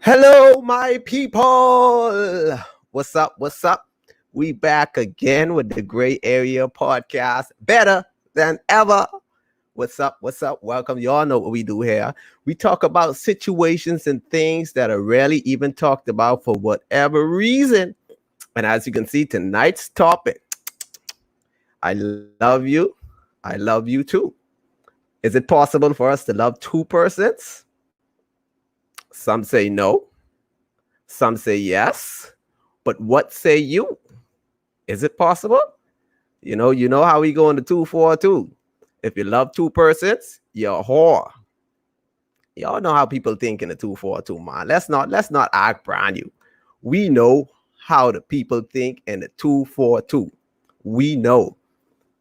Hello, my people. What's up? What's up? We back again with the Gray Area Podcast, better than ever. What's up? What's up? Welcome. Y'all know what we do here. We talk about situations and things that are rarely even talked about for whatever reason. And as you can see, tonight's topic, I love you. I love you too. Is it possible for us to love two persons? Some say no. Some say yes. But what say you? Is it possible? You know how we go into 242. If you love two persons, you're a whore. Y'all know how people think in the 242, man. Let's not act brand new. We know how the people think in the 242. We know.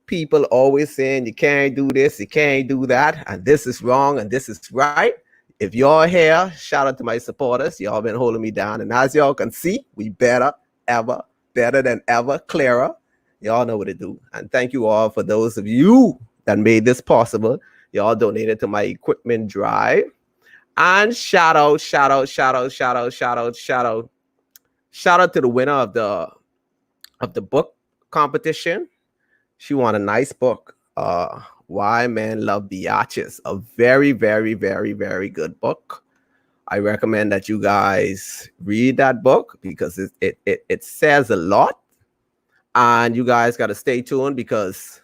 People always saying you can't do this, you can't do that, and this is wrong and this is right. If y'all here, shout out to my supporters. Y'all been holding me down. And as y'all can see, we better than ever, clearer. Y'all know what to do. And thank you all for those of you that made this possible. Y'all donated to my equipment drive. And shout out to the winner of the book competition. She won a nice book. Why Men Love Biatches. A very, very, very, very good book. I recommend that you guys read that book because it says a lot. And you guys got to stay tuned because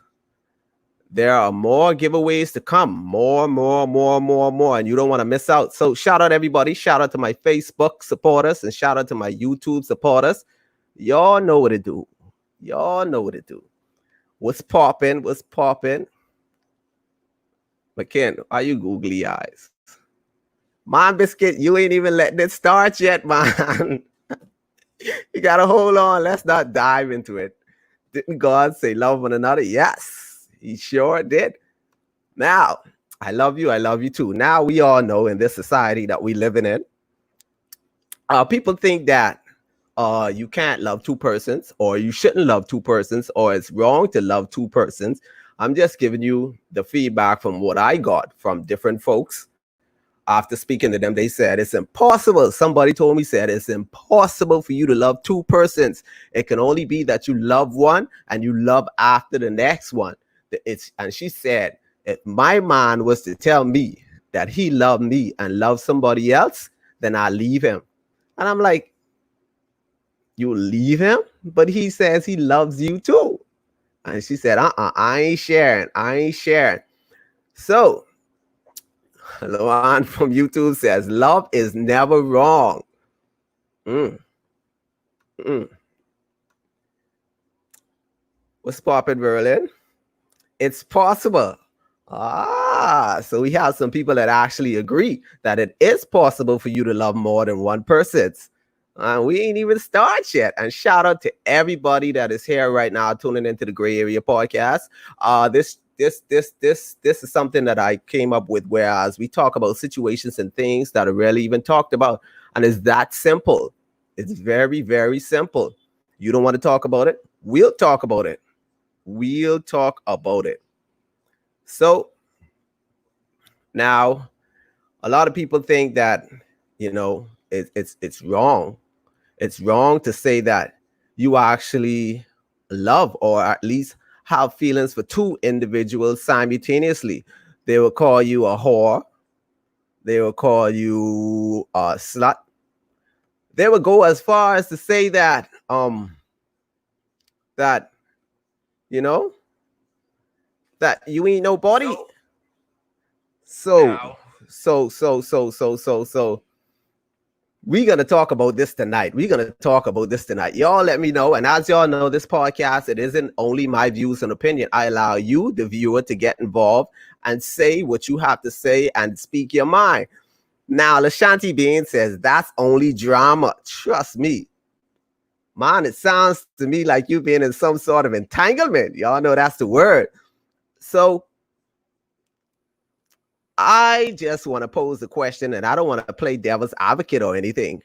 there are more giveaways to come. More. And you don't want to miss out. So shout out everybody. Shout out to my Facebook supporters and shout out to my YouTube supporters. Y'all know what to do. What's popping? McKen, are you googly eyes? Man, Biscuit, you ain't even letting it start yet, man. You gotta hold on. Let's not dive into it. Didn't God say love one another? Yes, he sure did. Now, I love you too. Now we all know in this society that we living in, people think that you can't love two persons or you shouldn't love two persons or it's wrong to love two persons. I'm just giving you the feedback from what I got from different folks. After speaking to them, they said it's impossible. Somebody told me, said it's impossible for you to love two persons. It can only be that you love one and you love after the next one. And she said, if my man was to tell me that he loved me and loved somebody else, then I leave him. And I'm like, you leave him? But he says he loves you too. And she said, I ain't sharing. So, Loan from YouTube says, love is never wrong. Mm. Mm. What's poppin', Berlin? It's possible. So we have some people that actually agree that it is possible for you to love more than one person. We ain't even started yet. And shout out to everybody that is here right now tuning into the Gray Area Podcast. This is something that I came up with, whereas we talk about situations and things that are rarely even talked about. And it's that simple. It's very, very simple. You don't want to talk about it? We'll talk about it. So now a lot of people think that, it's wrong. It's wrong to say that you actually love or at least have feelings for two individuals simultaneously. They will call you a whore. They will call you a slut. They will go as far as to say that that you know that you ain't nobody. So we're going to talk about this tonight. Y'all let me know. And as y'all know, this podcast, it isn't only my views and opinion. I allow you, the viewer, to get involved and say what you have to say and speak your mind. Now, Lashanti Bean says, that's only drama. Trust me. Man, it sounds to me like you've been in some sort of entanglement. Y'all know that's the word. So I just want to pose a question, and I don't want to play devil's advocate or anything,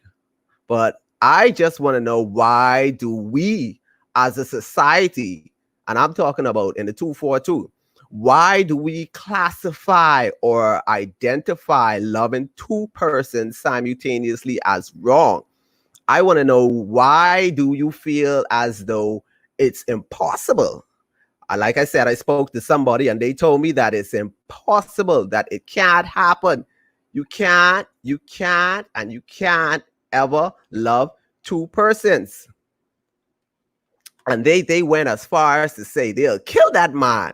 but I just want to know, why do we as a society, and I'm talking about in the 242, Why do we classify or identify loving two persons simultaneously as wrong? I want to know, why do you feel as though it's impossible? Like I said, I spoke to somebody and they told me that it's impossible, that it can't happen. You can't, and you can't ever love two persons. And they went as far as to say they'll kill that man.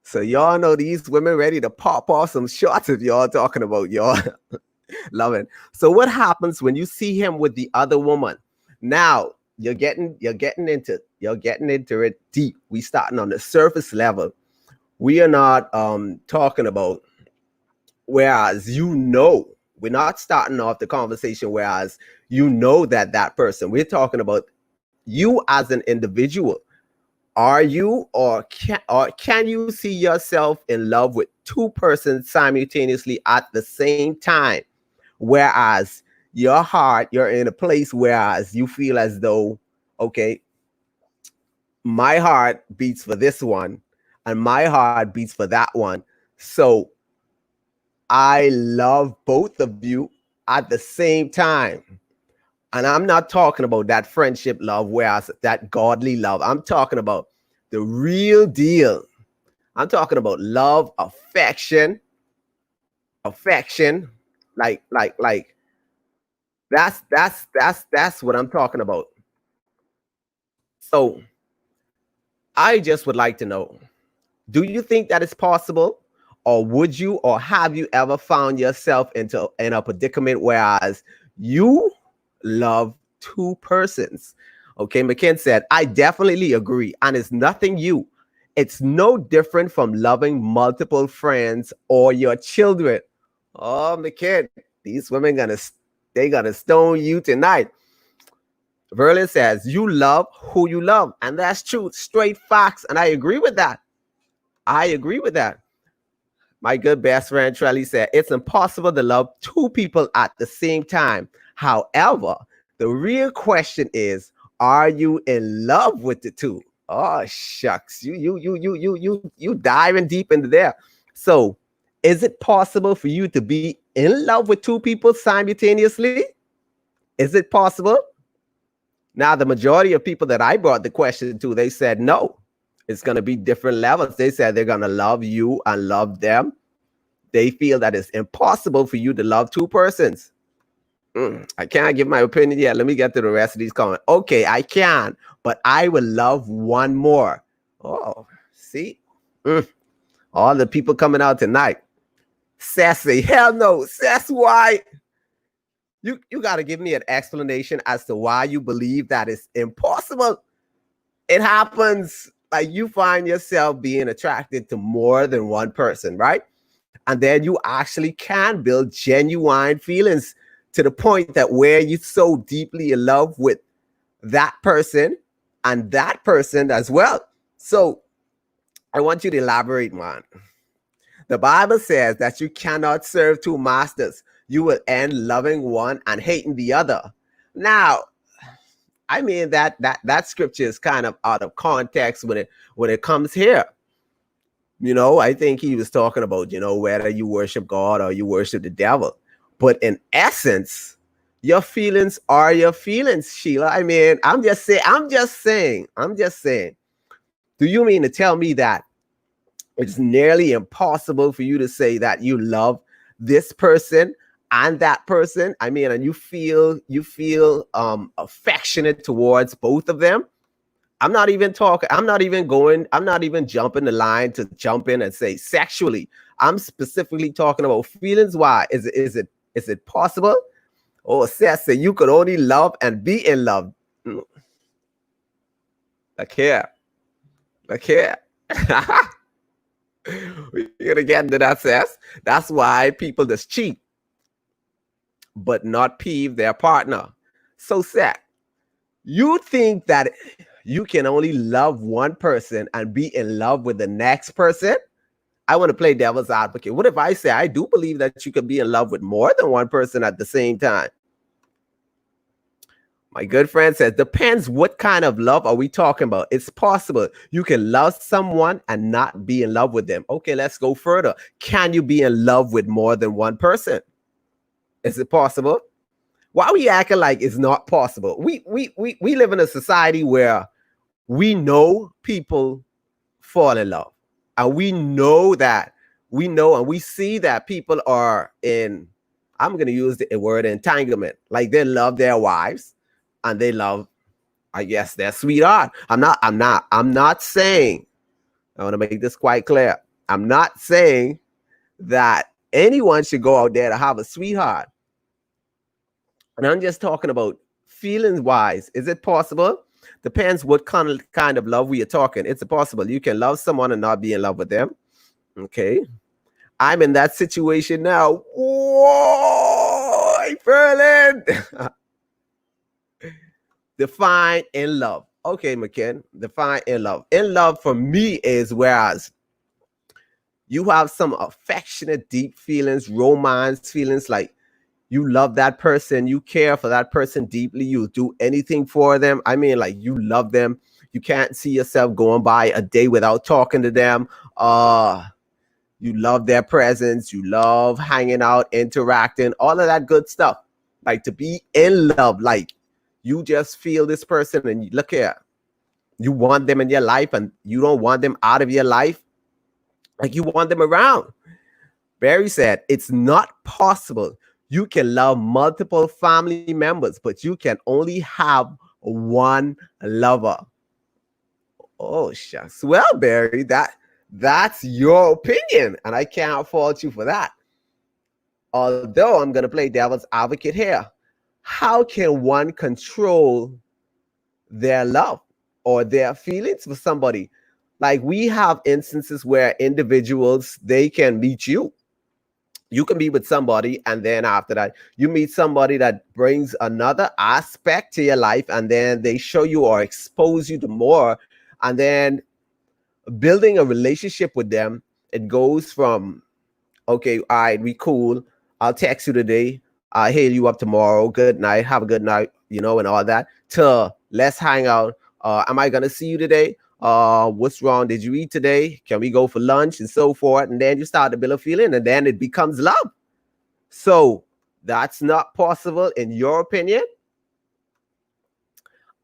So y'all know these women ready to pop off some shots if y'all talking about y'all loving. So what happens when you see him with the other woman? Now you're getting into it deep. We starting on the surface level. We are not talking about, whereas we're not starting off the conversation whereas that person. We're talking about you as an individual. Are you or can you see yourself in love with two persons simultaneously at the same time? Whereas your heart, you're in a place whereas you feel as though, okay, my heart beats for this one and my heart beats for that one. So I love both of you at the same time. And I'm not talking about that friendship love, whereas that godly love. I'm talking about the real deal. I'm talking about love, affection. Like that's what I'm talking about. So I just would like to know, do you think that is possible? Or would you, or have you ever found yourself in a predicament whereas you love two persons? Okay, McKen said, I definitely agree. And it's nothing you. It's no different from loving multiple friends or your children. Oh, McKen, these women they gonna stone you tonight. Verlin says, you love who you love. And that's true. Straight facts. And I agree with that. My good best friend Trelly said, it's impossible to love two people at the same time. However, the real question is, are you in love with the two? Oh, shucks. You diving deep into there. So is it possible for you to be in love with two people simultaneously? Is it possible? Now, the majority of people that I brought the question to, they said no. It's going to be different levels. They said they're going to love you and love them. They feel that it's impossible for you to love two persons. I can't give my opinion yet. Let me get to the rest of these comments. Okay, I can, but I will love one more. Oh, see? All the people coming out tonight. Sassy, hell no. Sass, why? You got to give me an explanation as to why you believe that it's impossible. It happens. Like, you find yourself being attracted to more than one person, right? And then you actually can build genuine feelings to the point that where you're so deeply in love with that person and that person as well. So I want you to elaborate, man. The Bible says that you cannot serve two masters. You will end loving one and hating the other. Now, I mean that scripture is kind of out of context when it comes here. I think he was talking about, whether you worship God or you worship the devil. But in essence, your feelings are your feelings, Sheila. I mean, I'm just saying. Do you mean to tell me that it's nearly impossible for you to say that you love this person and that person? I mean, and you feel affectionate towards both of them? I'm not even jumping the line to jump in and say sexually. I'm specifically talking about feelings. Why? Is it possible? Oh, says that you could only love and be in love. Look here. We're gonna get into that, says. That's why people just cheat, but not peeve their partner. So, Seth, you think that you can only love one person and be in love with the next person? I want to play devil's advocate. What if I say I do believe that you could be in love with more than one person at the same time? My good friend says, depends what kind of love are we talking about. It's possible you can love someone and not be in love with them. Okay, let's go further. Can you be in love with more than one person? Is it possible? Why are we acting like it's not possible? We live in a society where we know people fall in love. And we know and we see that people are in, I'm going to use the word entanglement. Like they love their wives and they love, I guess, their sweetheart. I'm not saying, I want to make this quite clear. I'm not saying that anyone should go out there to have a sweetheart. And I'm just talking about feelings wise. Is it possible? Depends what kind of love we are talking. It's possible. You can love someone and not be in love with them. Okay. I'm in that situation now. Whoa, Berlin. Define in love. Okay, McKen. Define in love. In love for me is whereas you have some affectionate, deep feelings, romance feelings, like you love that person, you care for that person deeply, you do anything for them. I mean, like you love them. You can't see yourself going by a day without talking to them. You love their presence, you love hanging out, interacting, all of that good stuff. Like to be in love, like you just feel this person and you look here, you want them in your life and you don't want them out of your life. Like you want them around. Barry said, it's not possible. You can love multiple family members, but you can only have one lover. Oh, shucks. Well, Barry, that's your opinion, and I can't fault you for that. Although I'm going to play devil's advocate here. How can one control their love or their feelings for somebody? Like we have instances where individuals, they can meet you. You can be with somebody, and then after that, you meet somebody that brings another aspect to your life, and then they show you or expose you to more. And then building a relationship with them, it goes from, okay, all right, we cool. I'll text you today. I'll hail you up tomorrow. Good night. Have a good night, and all that. To let's hang out. Am I going to see you today? What's wrong? Did you eat today? Can we go for lunch and so forth? And then you start to build a feeling, and then it becomes love. So that's not possible in your opinion.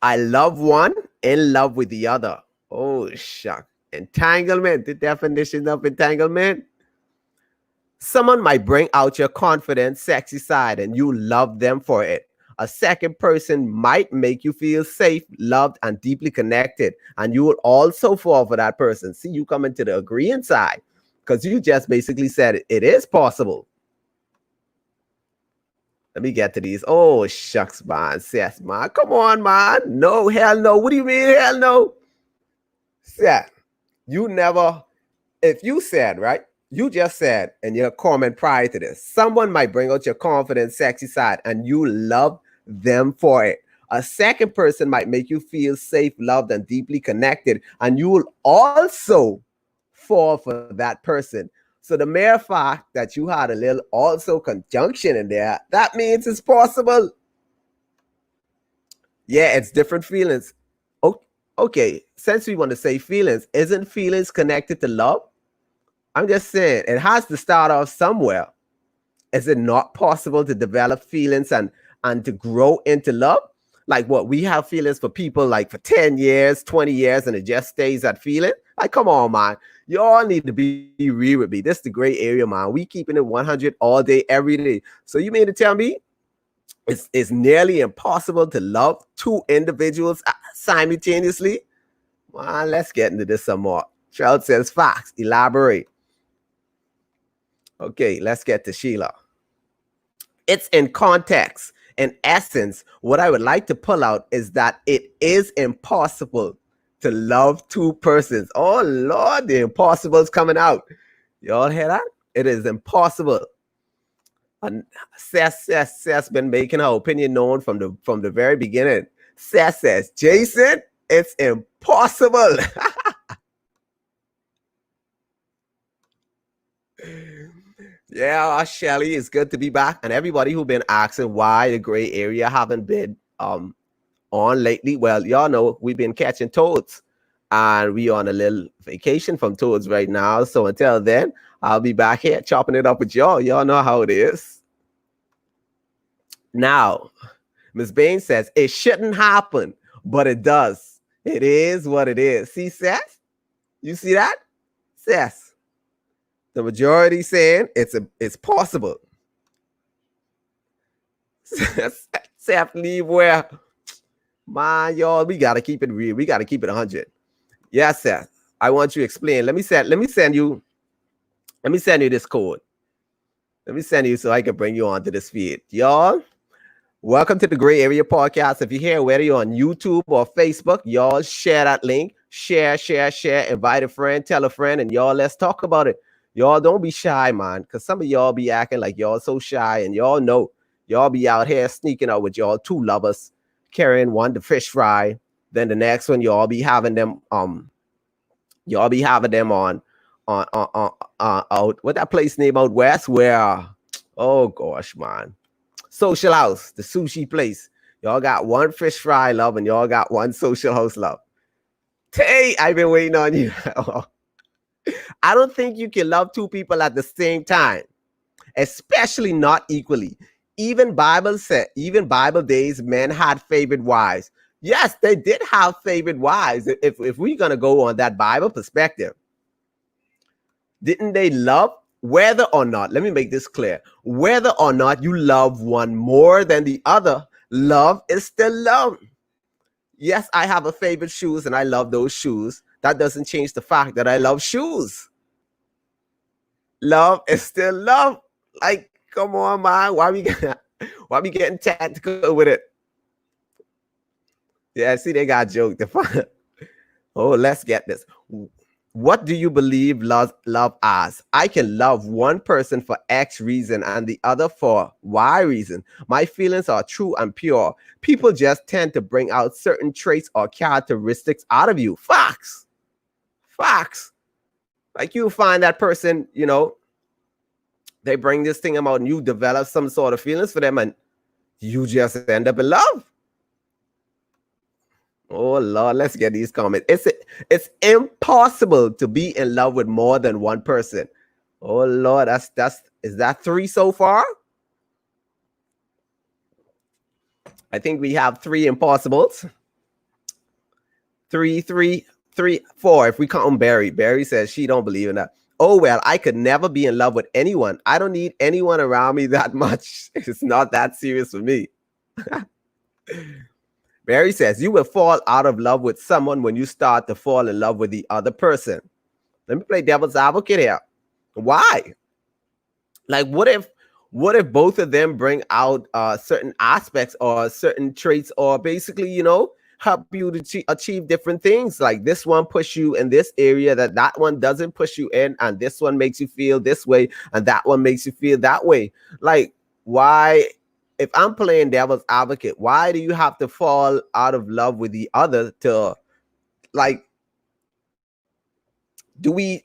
I love one, in love with the other. Oh, shuck. Entanglement, the definition of entanglement. Someone might bring out your confident, sexy side, and you love them for it. A second person might make you feel safe, loved, and deeply connected, and you will also fall for that person. See, you come into the agreeing side because you just basically said it is possible. Let me get to these. Oh, shucks, man. Seth, man. Come on, man. No, hell no. What do you mean, hell no? Seth, you never, if you said, right? You just said in your comment prior to this, someone might bring out your confident, sexy side, and you love them for it. A second person might make you feel safe, loved, and deeply connected, and you will also fall for that person. So the mere fact that you had a little also conjunction in there, that means it's possible. Yeah, it's different feelings. Okay, since we want to say feelings, isn't feelings connected to love? I'm just saying it has to start off somewhere. Is it not possible to develop feelings and to grow into love? Like what, we have feelings for people like for 10 years, 20 years, and it just stays that feeling? Like, come on, man. You all need to be real with me. This is the gray area, man. We keeping it 100 all day, every day. So you mean to tell me it's nearly impossible to love two individuals simultaneously? Man, let's get into this some more. Charles says facts. Elaborate. Okay, let's get to Sheila. It's in context. In essence, what I would like to pull out is that it is impossible to love two persons. Oh, Lord, the impossible is coming out. Y'all hear that? It is impossible. And Seth been making her opinion known from the very beginning. Seth says, Jason, it's impossible. Yeah, Shelly, it's good to be back. And everybody who been asking why the gray area haven't been on lately? Well, y'all know we've been catching toads, and we on a little vacation from toads right now. So until then, I'll be back here chopping it up with y'all. Y'all know how it is. Now, Miss Bain says it shouldn't happen, but it does. It is what it is. See, Seth? You see that? Seth. The majority saying it's possible. Seth, leave where? Man, y'all, we gotta keep it real. We gotta keep it 100. Yes, Seth. I want you to explain. Let me send you this code. Let me send you so I can bring you onto this feed. Y'all, welcome to the Gray Area Podcast. If you're here, whether you're on YouTube or Facebook, y'all share that link. Share. Invite a friend, tell a friend, and y'all, let's talk about it. Y'all don't be shy, man, because some of y'all be acting like y'all so shy, and y'all know y'all be out here sneaking out with y'all two lovers, carrying one to fish fry. Then the next one, y'all be having them on out what that place name out west where oh gosh, man. Social House, the sushi place. Y'all got one fish fry love and y'all got one social house love. Hey, I've been waiting on you. I don't think you can love two people at the same time, especially not equally. Even Bible days, men had favorite wives. Yes, they did have favorite wives. If we're gonna go on that Bible perspective, didn't they love? Whether or not, let me make this clear, whether or not you love one more than the other, love is still love. Yes, I have a favorite shoes and I love those shoes. That doesn't change the fact that I love shoes. Love is still love. Like, come on, man. Why we getting tactical with it? Yeah, see, they got joked. Oh, let's get this. What do you believe love as? I can love one person for X reason and the other for Y reason. My feelings are true and pure. People just tend to bring out certain traits or characteristics out of you. Facts. Like you find that person, they bring this thing out and you develop some sort of feelings for them and you just end up in love. Oh Lord, let's get these comments. It's impossible to be in love with more than one person. Oh Lord, is that 3 so far? I think we have 3 impossibles. 3, 4. If we count Barry. Barry says she don't believe in that. Oh well, I could never be in love with anyone. I don't need anyone around me that much. It's not that serious for me. Barry says, you will fall out of love with someone when you start to fall in love with the other person. Let me play devil's advocate here. Why? Like, what if both of them bring out certain aspects or certain traits or basically, help you to achieve different things? Like this one push you in this area that one doesn't push you in, and this one makes you feel this way, and that one makes you feel that way. Like, why? If I'm playing devil's advocate, why do you have to fall out of love with the other to, like,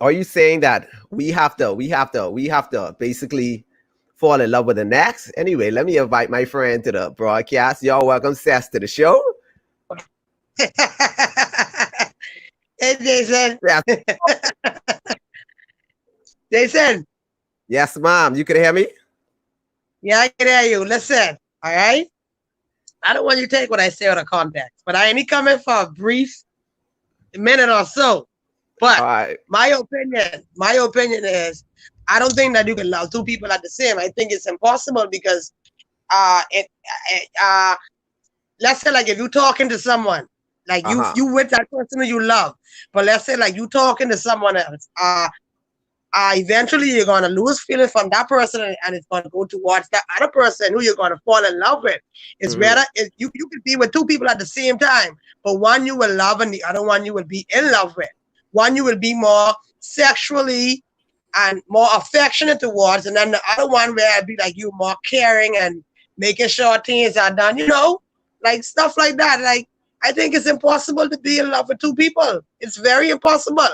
are you saying that we have to basically fall in love with the next? Anyway, let me invite my friend to the broadcast. Y'all welcome Seth to the show. Hey, Jason. Yes. Jason. Yes, ma'am. You can hear me? Yeah, I can hear you. Listen, all right? I don't want you to take what I say out of context, but I only coming for a brief minute or so. But right. my opinion is, I don't think that you can love two people at the same. I think it's impossible because, let's say like if you're talking to someone, like you with that person who you love, but let's say like you talking to someone else, eventually you're gonna lose feeling from that person and it's gonna go towards that other person who you're gonna fall in love with. It's better if you could be with two people at the same time, but one you will love and the other one you will be in love with. One you will be more sexually and more affectionate towards, and then the other one where I'd be like you more caring and making sure things are done, like stuff like that. Like I think it's impossible to be in love with two people. It's very impossible.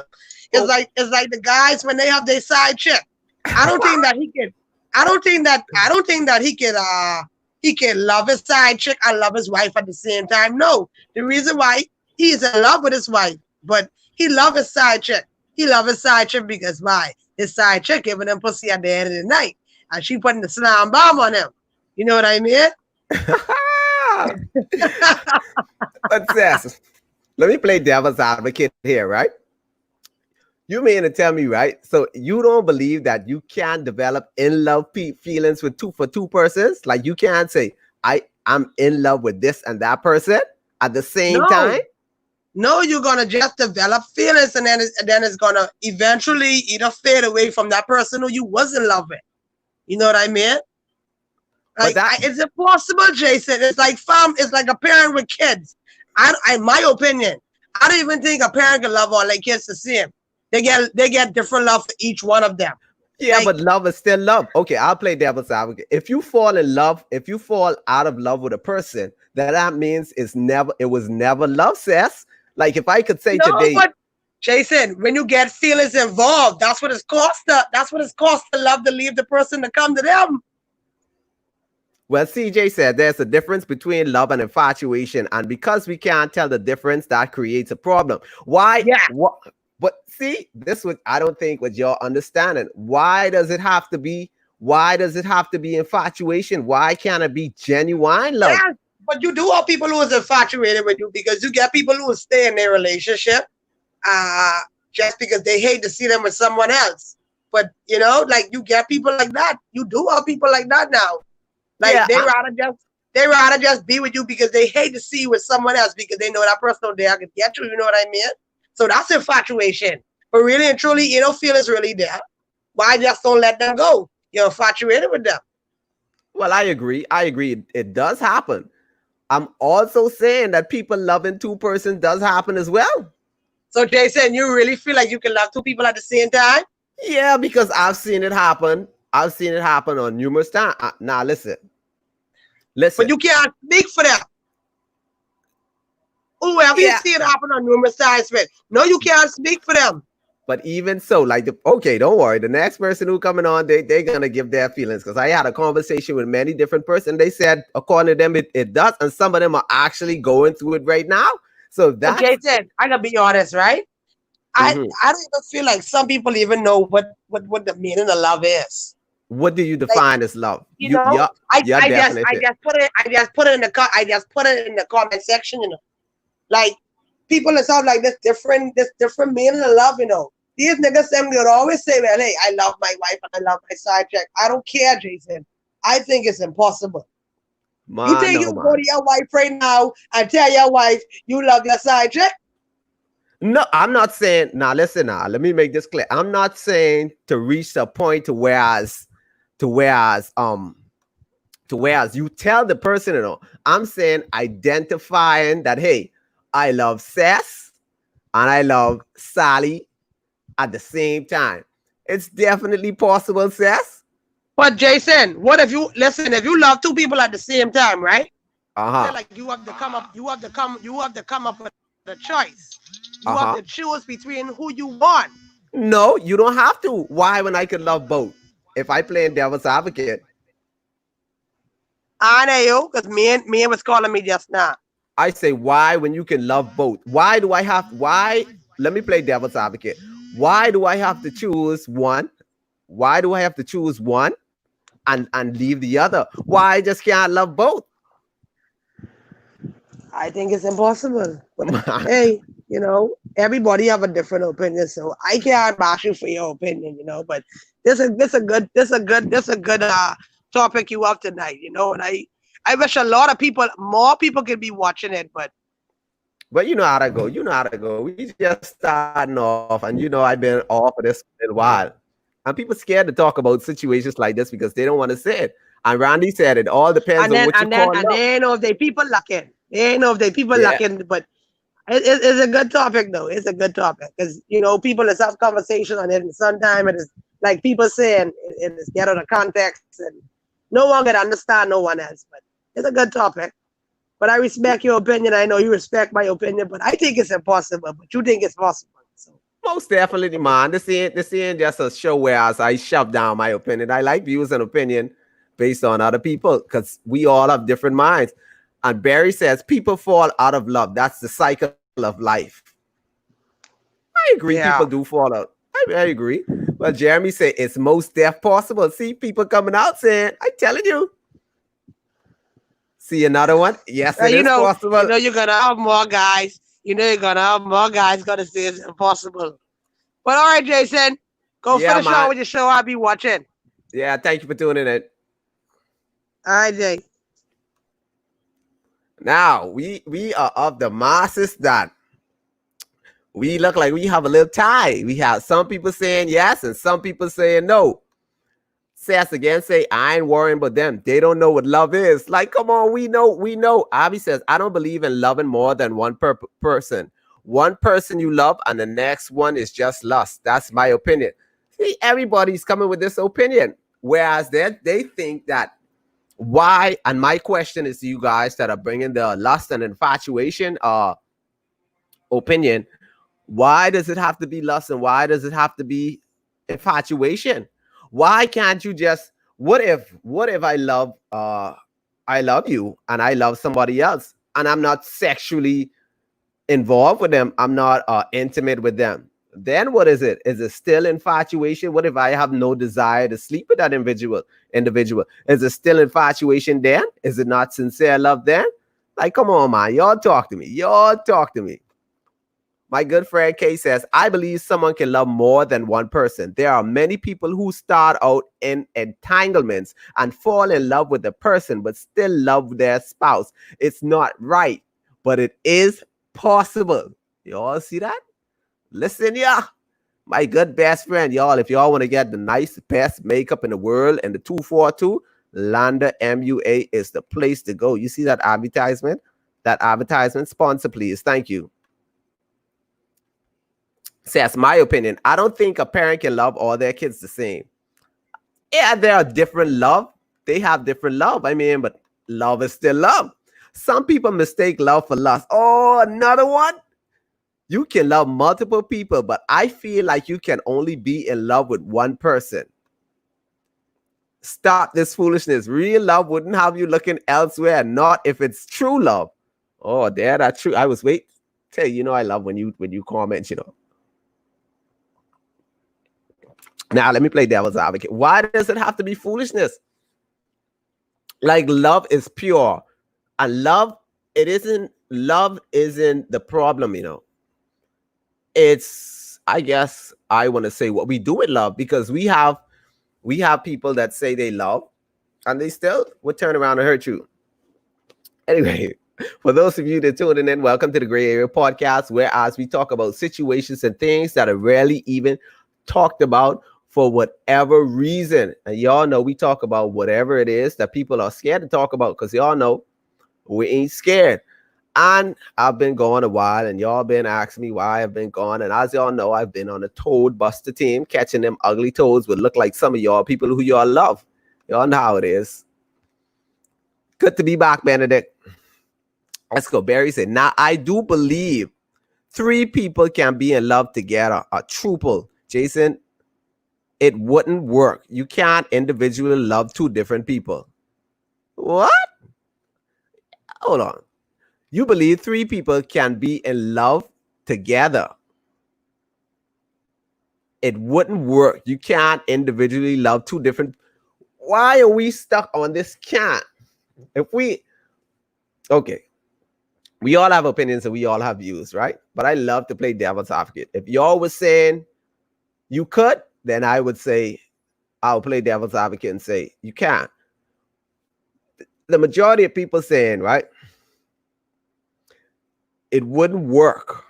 It's like the guys when they have their side chick. I don't think that he could he can love his side chick and love his wife at the same time. No, the reason why he's in love with his wife, but he love his side chick. He love his side chick because why? His side chick giving him pussy at the end of the night, and she putting the slam bomb on him. You know what I mean? But Sass, let me play devil's advocate here, right? You mean to tell me, right? So you don't believe that you can develop in love feelings with two persons? Like you can't say, I'm in love with this and that person at the same time? No, you're gonna just develop feelings, and then it's gonna eventually either fade away from that person who you was in love with. You know what I mean? Like it's impossible, Jason. It's like it's like a parent with kids. In my opinion, I don't even think a parent can love all their kids the same. They get different love for each one of them. Yeah, like, but love is still love. Okay, I'll play devil's advocate. If you fall in love, if you fall out of love with a person, that means it was never love, Sass. Like if I could say today, but Jason, when you get feelings involved, that's what it's cost. That's what it's cost to love to leave the person to come to them. Well, CJ said there's a difference between love and infatuation, and because we can't tell the difference, that creates a problem. Why? Yeah. But see, this was I don't think what you're understanding. Why does it have to be? Why does it have to be infatuation? Why can't it be genuine love? Yeah, but you do have people who is infatuated with you, because you get people who will stay in their relationship just because they hate to see them with someone else. But you know, like you get people like that. You do have people like that now. Like they rather just be with you because they hate to see you with someone else, because they know that person there can get you. You know what I mean? So that's infatuation. But really and truly, you know, feelings really there. Why just don't let them go? You're infatuated with them. Well, I agree. It does happen. I'm also saying that people loving two persons does happen as well. So Jason, you really feel like you can love two people at the same time? Yeah, because I've seen it happen. I've seen it happen on numerous times. Now listen. But you can't speak for them. Oh, have you seen it happen on numerous times? No, you can't speak for them. But even so, like, okay, don't worry. The next person who coming on, they're going to give their feelings. Because I had a conversation with many different persons. They said, according to them, it does. And some of them are actually going through it right now. So that's... Jason, I got to be honest, right? I don't even feel like some people even know what the meaning of love is. What do you define as love? I just put it in the comment section, you know. Like people that sound like this different meaning of love, you know. These niggas them would always say, well, hey, I love my wife and I love my side chick. I don't care, Jason. I think it's impossible. You think you go to your wife right now and tell your wife you love your side chick? No, I'm not saying. Now listen. Now let me make this clear. I'm not saying to reach a point to whereas you tell the person, you know. I'm saying identifying that, hey, I love Sass and I love Sally at the same time. It's definitely possible, Sass. But Jason, what if you love two people at the same time, right? Like you have to come up with a choice. You have to choose between who you want. No, you don't have to. Why, when I could love both? If I play in devil's advocate. I know, because me was calling me just now. I say, why, when you can love both? Why? Let me play devil's advocate. Why do I have to choose one? Why do I have to choose one and leave the other? Why I just can't love both? I think it's impossible. But hey, you know, everybody have a different opinion, so I can't bash you for your opinion, you know. But this is a good topic you have tonight, you know. And I wish more people could be watching it, but you know how to go. We just starting off, and you know I've been off of this for a while, and people scared to talk about situations like this because they don't want to say it. And Randy said it all depends on what you call it. And they know if they people lacking. Lacking, but it's a good topic though. It's a good topic because you know people let's have conversation on it, and sometimes it is like people saying it is get out of context and no one can understand no one else. But it's a good topic. But I respect your opinion. I know you respect my opinion, but I think it's impossible. But you think it's possible. So most definitely, man. This ain't just a show where I shove down my opinion. I like views and opinion based on other people because we all have different minds. And Barry says people fall out of love. That's the cycle of life. I agree. People Yeah. do fall out. I agree. Well, Jeremy said it's most deaf possible. See people coming out saying, "I'm telling you." See another one. Yes, it is possible. You're gonna have more guys. You're gonna have more guys gonna say it's impossible. But all right, Jason, go Yeah, finish man. on with your show. I'll be watching. Yeah, thank you for tuning in. All right, Jay. Now we are of the masses that we look like we have a little tie. We have some people saying yes and some people saying no. Says again, say, I ain't worrying about them. They don't know what love is. Like, come on, we know. Abby says, I don't believe in loving more than one person. One person you love and the next one is just lust. That's my opinion. See, everybody's coming with this opinion. Whereas they think that why, and my question is to you guys that are bringing the lust and infatuation opinion, why does it have to be lust and why does it have to be infatuation? Why can't you just what if I love you and I love somebody else and I'm not sexually involved with them, I'm not intimate with them, then what is it? Is it still infatuation? What if I have no desire to sleep with that individual? Is it still infatuation then? Is it not sincere love then? Like, come on, man, y'all talk to me. My good friend Kay says, I believe someone can love more than one person. There are many people who start out in entanglements and fall in love with the person, but still love their spouse. It's not right, but it is possible. You all see that? Listen, yeah. My good best friend, y'all, if y'all want to get the nice, best makeup in the world and the 242, Landa MUA is the place to go. You see that advertisement? That advertisement? Sponsor, please. Thank you. Says my opinion. I don't think a parent can love all their kids the same. Yeah, there are different love. They have different love. I mean, but love is still love. Some people mistake love for lust. Oh, another one. You can love multiple people, but I feel like you can only be in love with one person. Stop this foolishness. Real love wouldn't have you looking elsewhere, not if it's true love. Oh, that's true. I was wait. Tell you, I love when you comment, Now, let me play devil's advocate. Why does it have to be foolishness? Like, love is pure. And love isn't the problem, It's, I guess, I want to say what we do with love, because we have people that say they love and they still would turn around and hurt you. Anyway, for those of you that tuning in, welcome to the Gray Area Podcast, where as we talk about situations and things that are rarely even talked about for whatever reason. And y'all know we talk about whatever it is that people are scared to talk about, because y'all know we ain't scared. And I've been gone a while, and y'all been asking me why I've been gone. And as y'all know, I've been on a toad buster team, catching them ugly toads would look like some of y'all people who y'all love. Y'all know how it is. Good to be back, Benedict. Let's go. Barry said, now I do believe 3 people can be in love together, a triple. Jason, it wouldn't work. You can't individually love 2 different people. What? Hold on. You believe 3 people can be in love together. It wouldn't work. You can't individually love 2 different. Why are we stuck on this can't? Okay. We all have opinions and we all have views, right? But I love to play devil's advocate. If y'all was saying you could, then I would say I'll play devil's advocate and say you can't. The majority of people saying, right, it wouldn't work.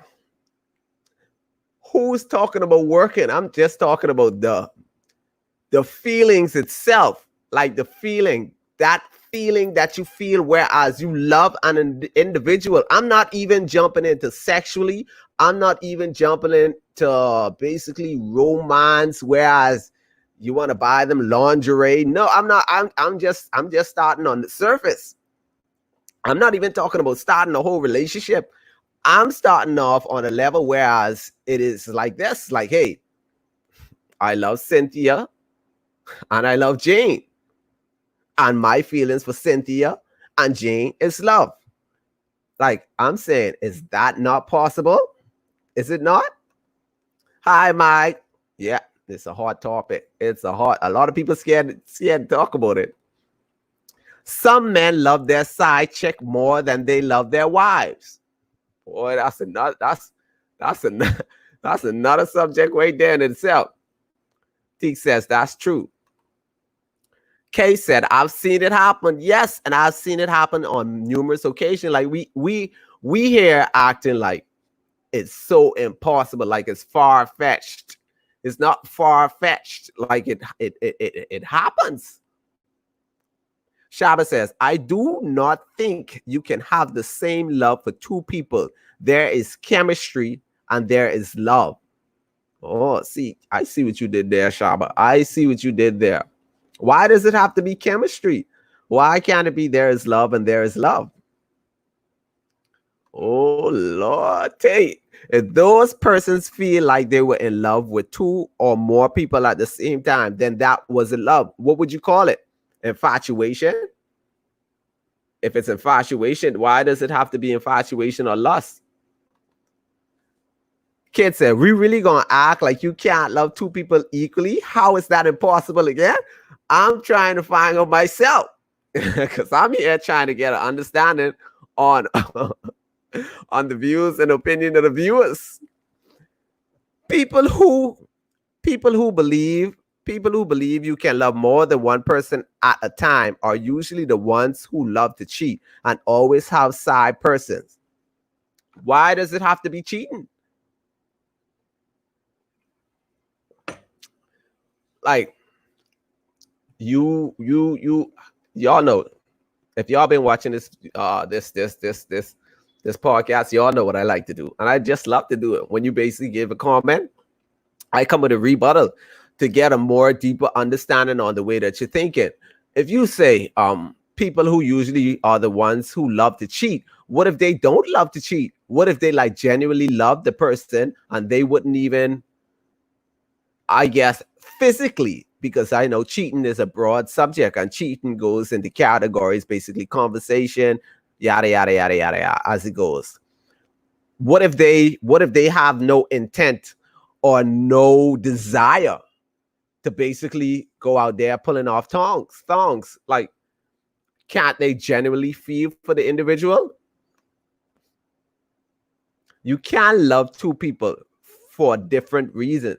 Who's talking about working? I'm just talking about the feelings itself, like the feeling that you feel, whereas you love an individual. I'm not even jumping into sexually. I'm not even jumping into basically romance, whereas you want to buy them lingerie. No, I'm not. I'm just starting on the surface. I'm not even talking about starting a whole relationship. I'm starting off on a level whereas it is like this, like, hey, I love Cynthia and I love Jane. And my feelings for Cynthia and Jane is love. Like, I'm saying, is that not possible? Is it not? Hi, Mike. Yeah, it's a hot topic. A lot of people scared to talk about it. Some men love their side chick more than they love their wives. Boy, that's another subject right there in itself. T says that's true. Kay said, I've seen it happen. Yes, and I've seen it happen on numerous occasions. Like we here acting like it's so impossible, like it's far-fetched. It's not far-fetched, like it happens. Shaba says, I do not think you can have the same love for two people. There is chemistry and there is love. Oh, see, I see what you did there, Shaba. I see what you did there. Why does it have to be chemistry? Why can't it be there is love and there is love? Oh, Lord, Tate. If those persons feel like they were in love with two or more people at the same time, then that wasn't love. What would you call it? Infatuation? If it's infatuation, why does it have to be infatuation or lust? Kid said, we really gonna act like you can't love two people equally? How is that impossible again? I'm trying to find out myself because I'm here trying to get an understanding on on the views and opinion of the viewers. People who believe you can love more than one person at a time are usually the ones who love to cheat and always have side persons. Why does it have to be cheating? Like, y'all know, if y'all been watching this podcast, y'all know what I like to do, and I just love to do it. When you basically give a comment, I come with a rebuttal to get a more deeper understanding on the way that you're thinking. If you say people who usually are the ones who love to cheat, what if they don't love to cheat? What if they like genuinely love the person and they wouldn't even, I guess, physically, because I know cheating is a broad subject and cheating goes into categories, basically conversation, yada, yada, yada, yada, yada, as it goes. What if they have no intent or no desire to basically go out there pulling off thongs? Like, can't they genuinely feel for the individual? You can't love two people for different reasons.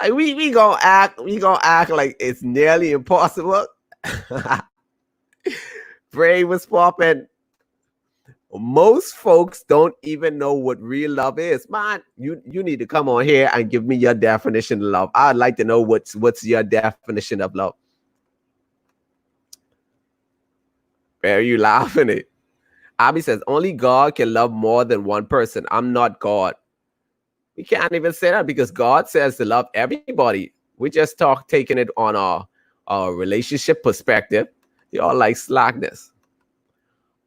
Like we gonna act like it's nearly impossible. Bray was popping. Most folks don't even know what real love is. Man, you need to come on here and give me your definition of love. I'd like to know what's your definition of love. Where are you laughing at? Abby says, only God can love more than one person. I'm not God. We can't even say that because God says to love everybody. We just taking it on our relationship perspective. Y'all like slackness.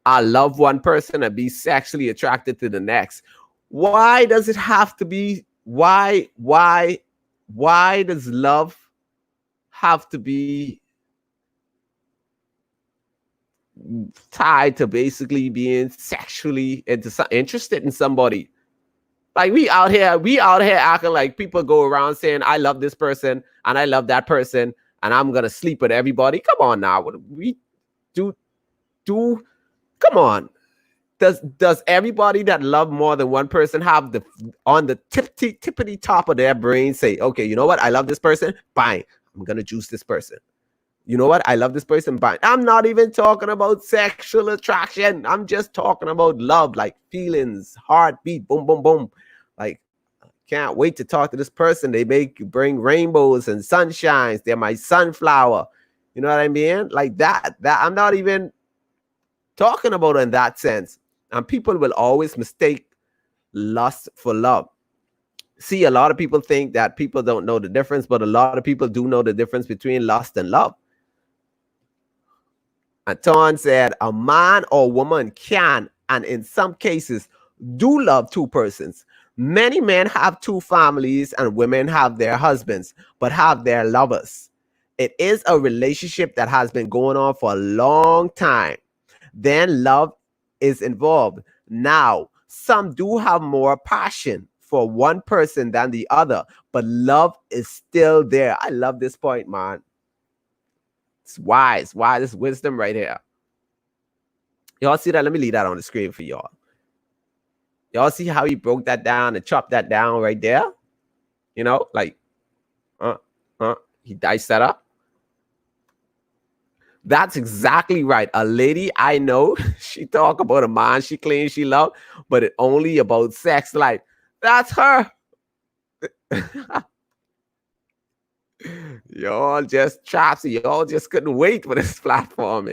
I love one person and be sexually attracted to the next. Why does it have to be? Why does love have to be tied to basically being sexually interested in somebody? Like we out here acting like people go around saying, I love this person and I love that person and I'm gonna sleep with everybody. Come on now. What we do? Come on. Does everybody that love more than one person have on the tippity top of their brain say, okay, you know what? I love this person. Bang. I'm gonna juice this person. You know what? I love this person. Bang. I'm not even talking about sexual attraction. I'm just talking about love, like feelings, heartbeat, boom, boom, boom. Like, can't wait to talk to this person. They bring rainbows and sunshines. They're my sunflower. You know what I mean? Like that I'm not even talking about in that sense. And people will always mistake lust for love. See, a lot of people think that people don't know the difference, but a lot of people do know the difference between lust and love. Anton said, a man or woman can, and in some cases, do love two persons. Many men have two families and women have their husbands, but have their lovers. it is a relationship that has been going on for a long time, then love is involved. Now, some do have more passion for one person than the other, but love is still there. I love this point, man. It's wise. Why this wisdom right here? Y'all see that? Let me leave that on the screen for y'all. Y'all see how he broke that down and chopped that down right there? You know, like, he diced that up. That's exactly right. A lady I know, she talk about a man she claims she love, but it only about sex life. That's her. Y'all just chopsy. Y'all just couldn't wait for this platform.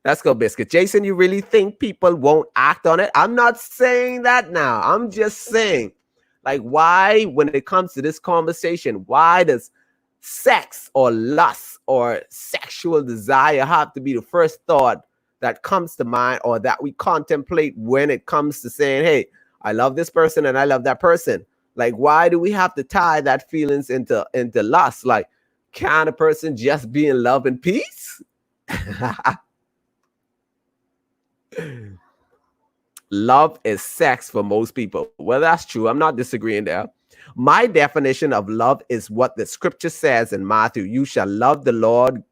Let's go, Biscuit. Jason, you really think people won't act on it? I'm not saying that now. I'm just saying, like, why, when it comes to this conversation, why does sex or lust or sexual desire have to be the first thought that comes to mind or that we contemplate when it comes to saying, hey, I love this person and I love that person? Like, why do we have to tie that feelings into lust? Like, can a person just be in love and peace? Love is sex for most people. Well, that's true. I'm not disagreeing there. My definition of love is what the scripture says in Matthew. You shall love the Lord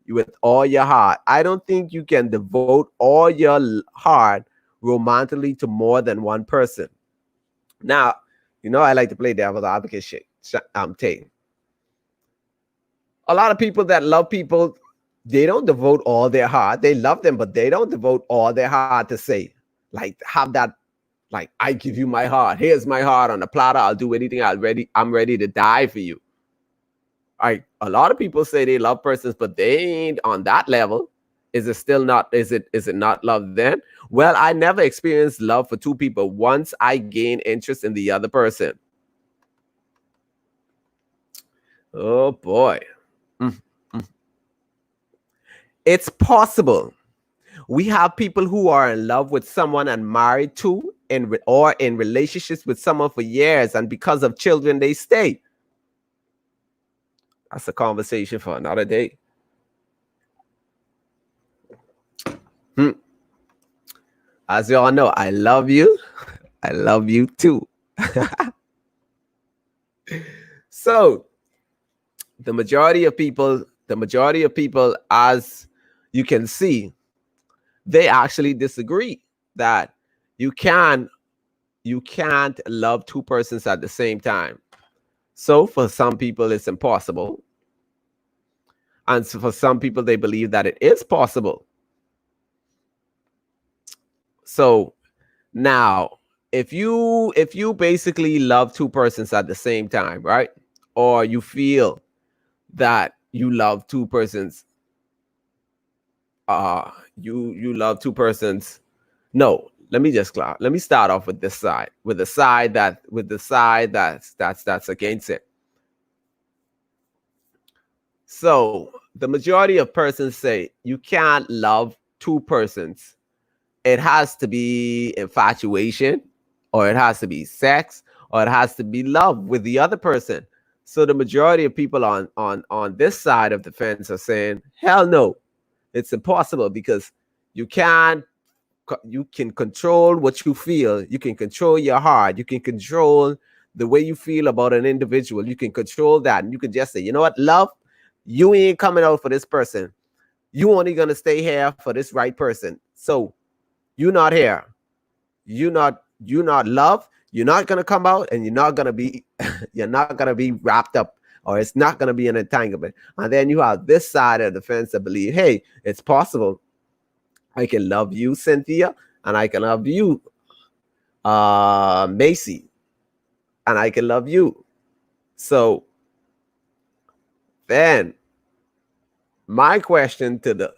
with all your heart. I don't think you can devote all your heart romantically to more than one person. Now, you know, I like to play devil's advocate shit. Taking. A lot of people that love people, they don't devote all their heart. They love them, but they don't devote all their heart to say, like, have that, like, I give you my heart. Here's my heart on a platter. I'll do anything. I'm ready to die for you. A lot of people say they love persons, but they ain't on that level. Is it still not? Is it not love then? Well, I never experienced love for two people once I gain interest in the other person. Oh boy. It's possible. We have people who are in love with someone and married to, or in relationships with someone for years, and because of children, they stay. That's a conversation for another day. As you all know, I love you. I love you too. So, the majority of people, as you can see, they actually disagree that you can't love two persons at the same time. So for some people, it's impossible. And so for some people, they believe that it is possible. So now, if you basically love two persons at the same time, right? Or you feel that you love two persons, you love two persons. No, let me start off with this side, with the side that's against it. So the majority of persons say you can't love two persons. It has to be infatuation, or it has to be sex, or it has to be love with the other person. So the majority of people on this side of the fence are saying, hell no, it's impossible, because you can control what you feel. You can control your heart. You can control the way you feel about an individual. You can control that. And you can just say, you know what, love, you ain't coming out for this person. You only going to stay here for this right person. So you're not here. You're not love. You're not going to come out, and you're not going to be wrapped up, or it's not going to be an entanglement. And then you have this side of the fence that believe, hey, it's possible. I can love you, Cynthia, and I can love you, Macy, and I can love you. So then my question to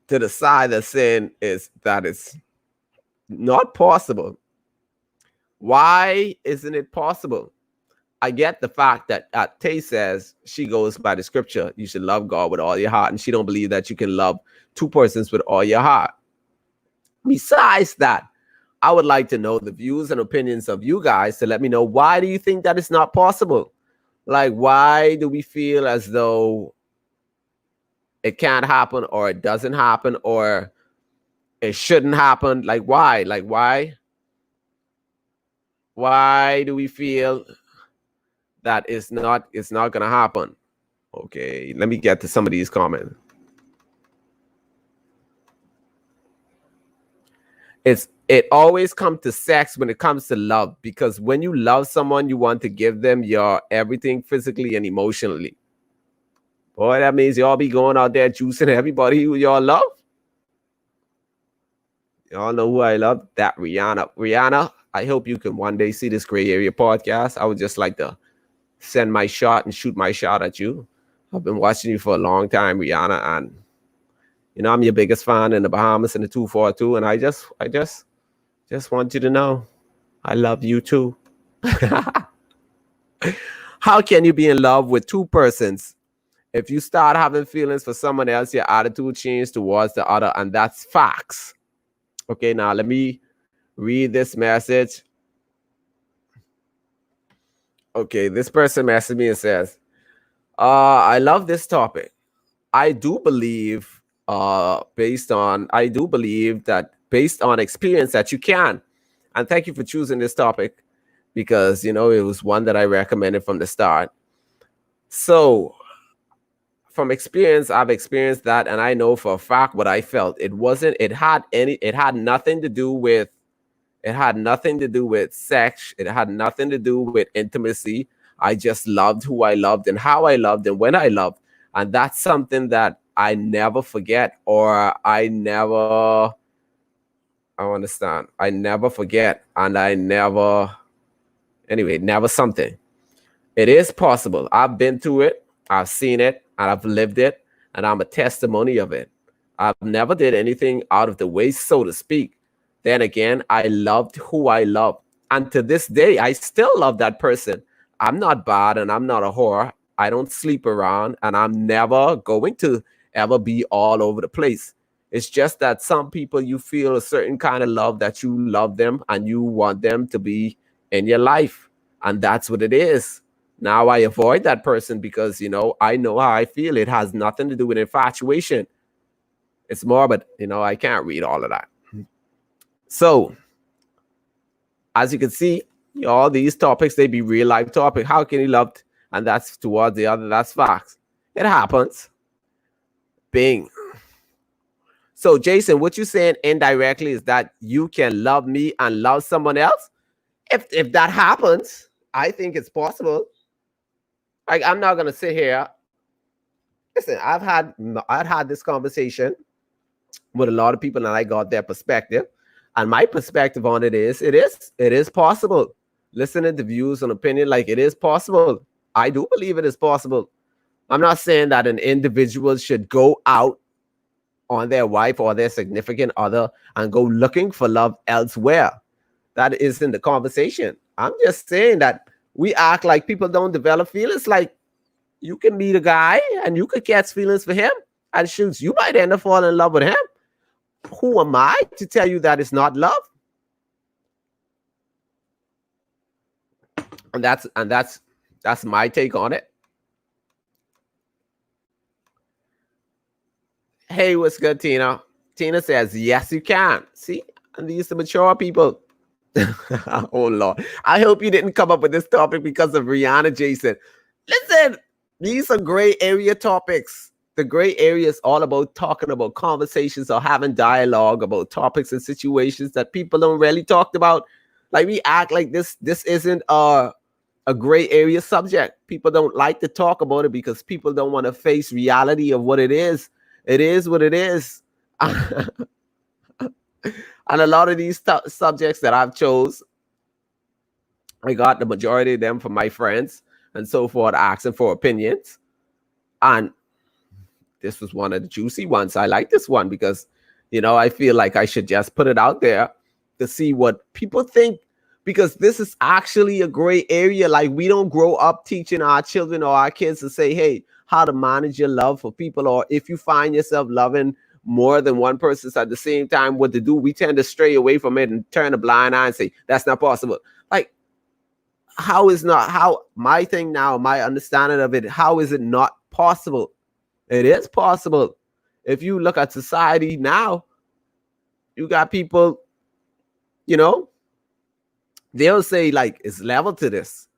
the side that's saying is that it's not possible. Why isn't it possible? I get the fact that Tay says she goes by the scripture, you should love God with all your heart, and she don't believe that you can love two persons with all your heart. Besides that, I would like to know the views and opinions of you guys to let me know, why do you think that it's not possible? Like, why do we feel as though it can't happen, or it doesn't happen, or it shouldn't happen? Like, why? Like, why? Why do we feel that it's not gonna happen? Okay, let me get to some of these comments. It always comes to sex when it comes to love, because when you love someone, you want to give them your everything physically and emotionally. Boy, that means y'all be going out there juicing everybody who y'all love. Y'all know who I love? That Rihanna. Rihanna, I hope you can one day see this Gray Area podcast. I would just like to send my shot and shoot my shot at you. I've been watching you for a long time, Rihanna, and you know I'm your biggest fan in the Bahamas and the 242, and I just want you to know I love you too. How can you be in love with two persons? If you start having feelings for someone else, your attitude changes towards the other, and that's facts. Okay, now let me read this message. Okay, this person messaged me and says, I love this topic. I do believe based on experience that you can. And thank you for choosing this topic, because you know it was one that I recommended from the start. So from experience, I've experienced that, and I know for a fact what I felt. It had nothing to do with sex. It had nothing to do with intimacy. I just loved who I loved and how I loved and when I loved. And that's something that I never forget, or I never forget, and never something. It is possible. I've been through it. I've seen it, and I've lived it, and I'm a testimony of it. I've never did anything out of the way, so to speak. Then again, I loved who I loved. And to this day, I still love that person. I'm not bad, and I'm not a whore. I don't sleep around, and I'm never going to ever be all over the place. It's just that some people, you feel a certain kind of love that you love them and you want them to be in your life. And that's what it is. Now I avoid that person because, you know how I feel. It has nothing to do with infatuation. It's more, but, I can't read all of that. So, as you can see, all these topics, they be real life topic. How can you love? And that's towards the other. That's facts. It happens. Bing. So, Jason, what you're saying indirectly is that you can love me and love someone else? If that happens, I think it's possible. Like, I'm not gonna sit here. Listen, I've had this conversation with a lot of people, and I got their perspective. And my perspective on it is possible. Listening to views and opinion, like, it is possible. I do believe it is possible. I'm not saying that an individual should go out on their wife or their significant other and go looking for love elsewhere. That isn't the conversation. I'm just saying that we act like people don't develop feelings. Like, you can meet a guy and you could catch feelings for him, and shoots, you might end up falling in love with him. Who am I to tell you that it's not love? And that's my take on it. Hey, what's good, Tina? Tina says, yes, you can. See, and these are mature people. Oh, Lord. I hope you didn't come up with this topic because of Rihanna, Jason. Listen, these are gray area topics. The gray area is all about talking about conversations or having dialogue about topics and situations that people don't really talk about. Like, we act like this isn't a gray area subject. People don't like to talk about it because people don't want to face reality of what it is. It is what it is. And a lot of these subjects that I've chose, I got the majority of them from my friends and so forth, asking for opinions. And this was one of the juicy ones. I like this one because, I feel like I should just put it out there to see what people think, because this is actually a gray area. Like, we don't grow up teaching our children or our kids to say, hey, how to manage your love for people, or if you find yourself loving more than one person at the same time, what to do. We tend to stray away from it and turn a blind eye and say, that's not possible. Like, how is not how my thing now, my understanding of it, how is it not possible? It is possible. If you look at society now, you got people, you know, they'll say like it's level to this,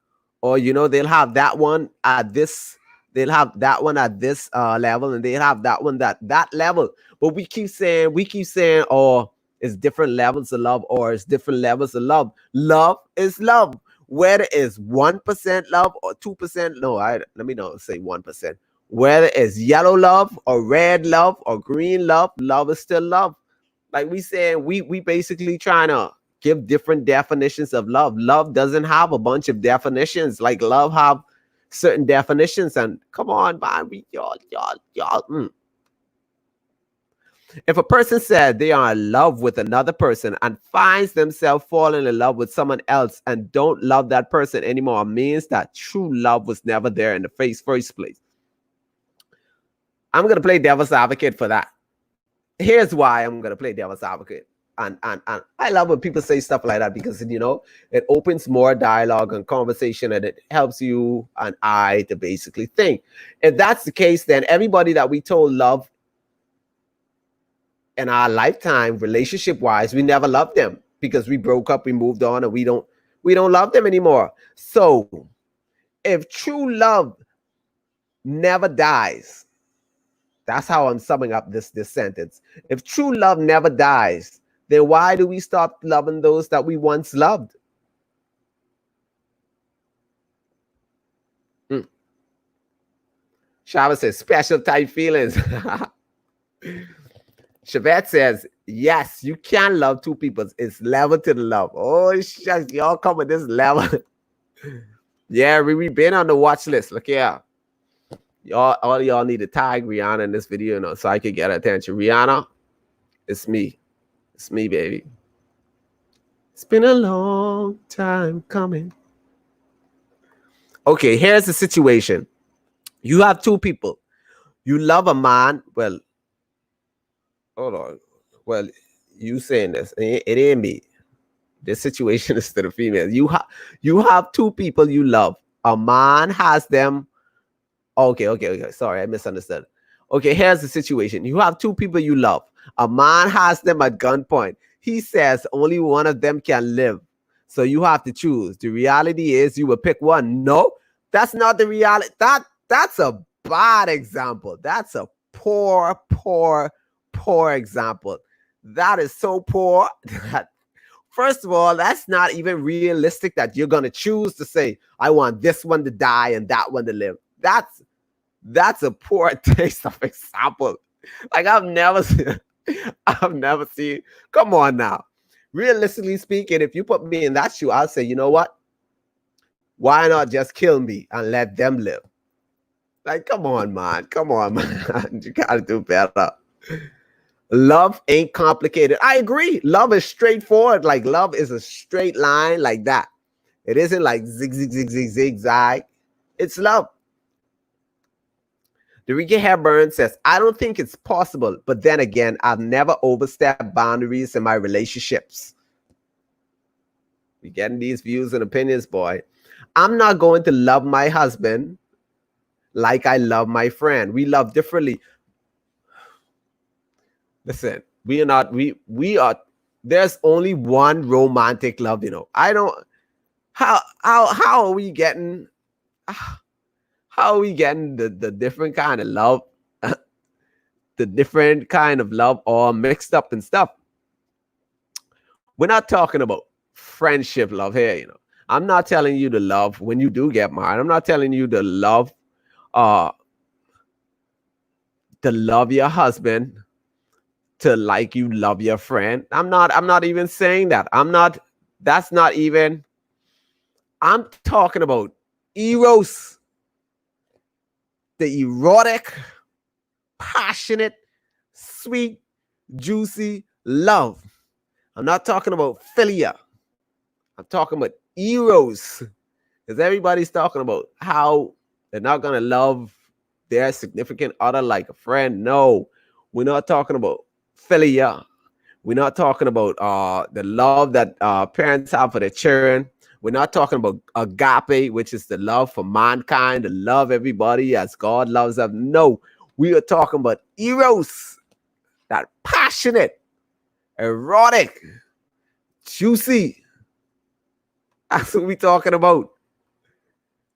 or you know, they'll have that one at this, they'll have that one at this level, and they'll have that one that level. But we keep saying, oh, it's different levels of love, or it's different levels of love. Love is love, whether it's 1% love or 2%. No, let me not say 1%. Whether it's yellow love or red love or green love, love is still love. Like we saying, we basically trying to give different definitions of love. Love doesn't have a bunch of definitions. Like love have certain definitions. And come on, man, y'all. If a person said they are in love with another person and finds themselves falling in love with someone else and don't love that person anymore, means that true love was never there in the first place. I'm going to play devil's advocate for that. Here's why I'm going to play devil's advocate. And I love when people say stuff like that, because, you know, it opens more dialogue and conversation, and it helps you and I to basically think. If that's the case, then everybody that we told love in our lifetime, relationship wise, we never loved them because we broke up, we moved on, and we don't love them anymore. So if true love never dies, that's how I'm summing up this sentence. If true love never dies, then why do we stop loving those that we once loved? Shava says, special type feelings. Chevette says, yes, you can love two people. It's level to the love. Oh, shucks, y'all come with this level. Yeah, we've been on the watch list. Look here. All y'all need to tag Rihanna in this video, you know, so I can get attention. Rihanna, it's me. It's me, baby. It's been a long time coming. Okay, here's the situation. You have two people. You love a man. Well, hold on. Well, you saying this. It ain't me. This situation is to the female. You have two people you love. A man has them. Okay. Sorry, I misunderstood. Okay, here's the situation. You have two people you love. A man has them at gunpoint. He says only one of them can live. So you have to choose. The reality is you will pick one. No, that's not the reality. That's a bad example. That's a poor example. That is so poor that, first of all, that's not even realistic that you're going to choose to say, I want this one to die and that one to live. That's a poor taste of example. Like I've never seen. Come on now. Realistically speaking, if you put me in that shoe, I'll say, you know what? Why not just kill me and let them live? Like, come on, man. You gotta do better. Love ain't complicated. I agree. Love is straightforward. Like love is a straight line like that. It isn't like zigzag. It's love. Derica Hepburn says, I don't think it's possible, but then again, I've never overstepped boundaries in my relationships. You're getting these views and opinions, boy. I'm not going to love my husband like I love my friend. We love differently. Listen, we are, there's only one romantic love, you know. I don't, how are we getting, how are we getting the different kind of love, the different kind of love all mixed up and stuff? We're not talking about friendship love here, you know. I'm not telling you to love when you do get married. I'm not telling you to love your husband to like you love your friend. I'm not even saying that. That's not even, I'm talking about eros. The erotic, passionate, sweet, juicy love. I'm not talking about philia. I'm talking about eros. Because everybody's talking about how they're not going to love their significant other like a friend. No, we're not talking about philia. We're not talking about the love that parents have for their children. We're not talking about agape, which is the love for mankind, to love everybody as God loves them. No, we are talking about eros, that passionate, erotic, juicy. That's what we're talking about.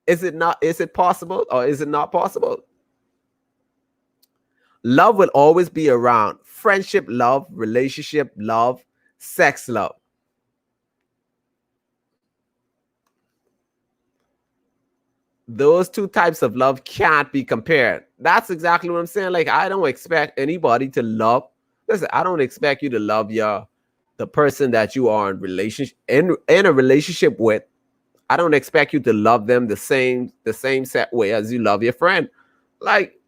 Is it not? Is it possible or is it not possible? Love will always be around. Friendship love, relationship love, sex love. Those two types of love can't be compared. That's exactly what I'm saying. Like, I don't expect anybody to love. Listen, I don't expect you to love the person that you are in a relationship with. I don't expect you to love them the same set way as you love your friend. Like,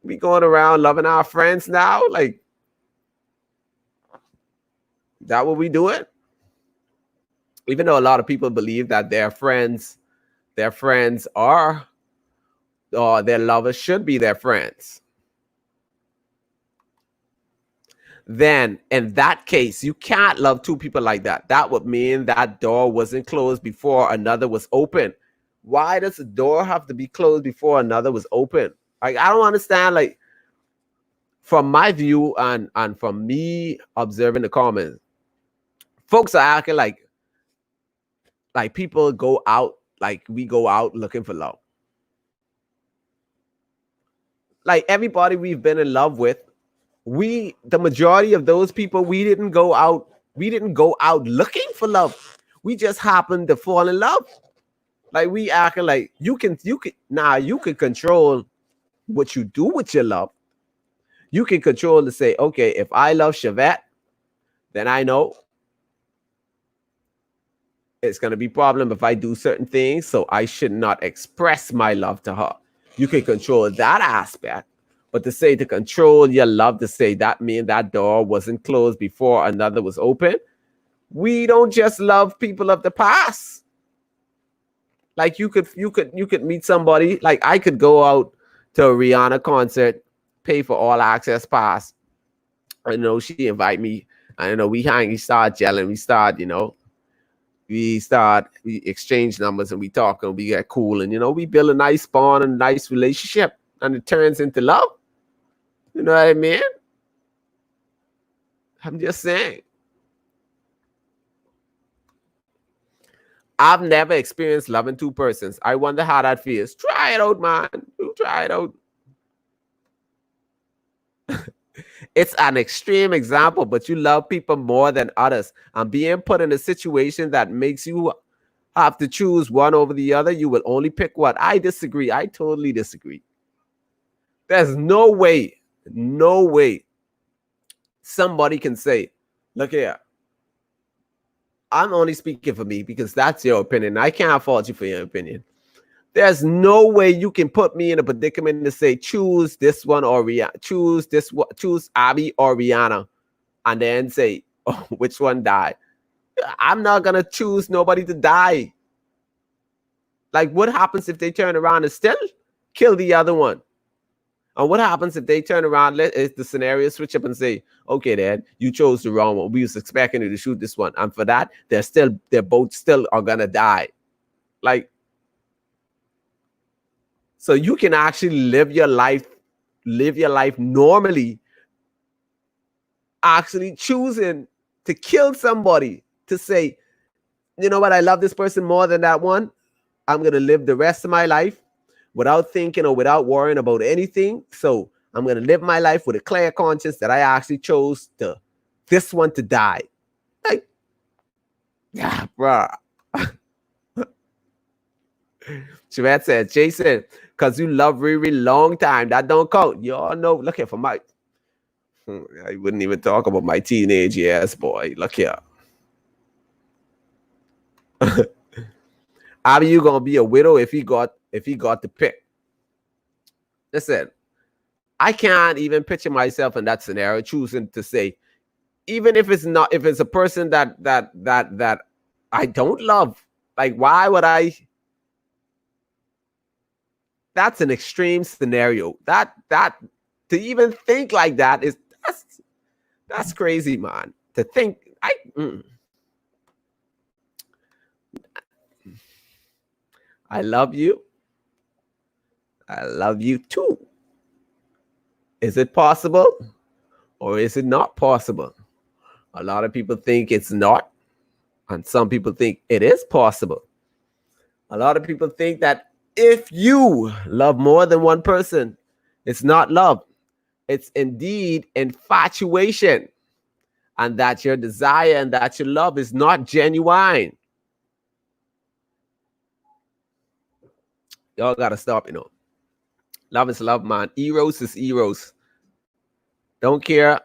we going around loving our friends now? Like, that what we do it? Even though a lot of people believe that their friends are, or their lovers should be their friends. Then in that case, you can't love two people like that. That would mean that door wasn't closed before another was open. Why does the door have to be closed before another was open? Like, I don't understand. Like, from my view and from me observing the comments, folks are acting like people go out, like we go out looking for love. Like, everybody we've been in love with, the majority of those people, we didn't go out looking for love. We just happened to fall in love. Like, we acting like you can control what you do with your love. You can control to say, okay, if I love Chevette, then I know it's going to be a problem if I do certain things, so I should not express my love to her. You can control that aspect. But to say to control your love, to say that mean that door wasn't closed before another was open. We don't just love people of the past. Like, you could meet somebody. Like, I could go out to a Rihanna concert, pay for all access pass. I know she invite me. I know we hang, we start gelling, we exchange numbers and we talk and we get cool, and we build a nice bond and a nice relationship, and it turns into love. You know what I mean? I'm just saying. I've never experienced loving two persons. I wonder how that feels. Try it out, man. Try it out. It's an extreme example, but you love people more than others, and being put in a situation that makes you have to choose one over the other, you will only pick one. I disagree. I totally disagree. There's no way somebody can say, look here, I'm only speaking for me because that's your opinion. I can't fault you for your opinion. There's no way you can put me in a predicament to say, choose this one or Rihanna, choose Abby or Rihanna, and then say, oh, which one died. I'm not going to choose nobody to die. Like, what happens if they turn around and still kill the other one? And what happens if they turn around, let the scenario switch up and say, okay, Dad, you chose the wrong one. We was expecting you to shoot this one. And for that, they're both still are going to die. Like, so you can actually live your life normally, actually choosing to kill somebody, to say, you know what, I love this person more than that one. I'm going to live the rest of my life without thinking or without worrying about anything. So I'm going to live my life with a clear conscience that I actually chose this one to die. Like, yeah, bro. Chevette said, Jason, because you love Riri long time, that don't count. Y'all know, look here, for my, I wouldn't even talk about my teenage years, boy. Look here. Are you gonna be a widow if he got the pick? Listen, I can't even picture myself in that scenario, choosing to say, even if it's a person that I don't love, like, why would I? That's an extreme scenario. That to even think like that is that's crazy, man. To think I love you. I love you too. Is it possible or is it not possible? A lot of people think it's not, and some people think it is possible. A lot of people think that if you love more than one person, it's not love. It's indeed infatuation, and that your desire and that your love is not genuine. Y'all got to stop, Love is love, man. Eros is eros. Don't care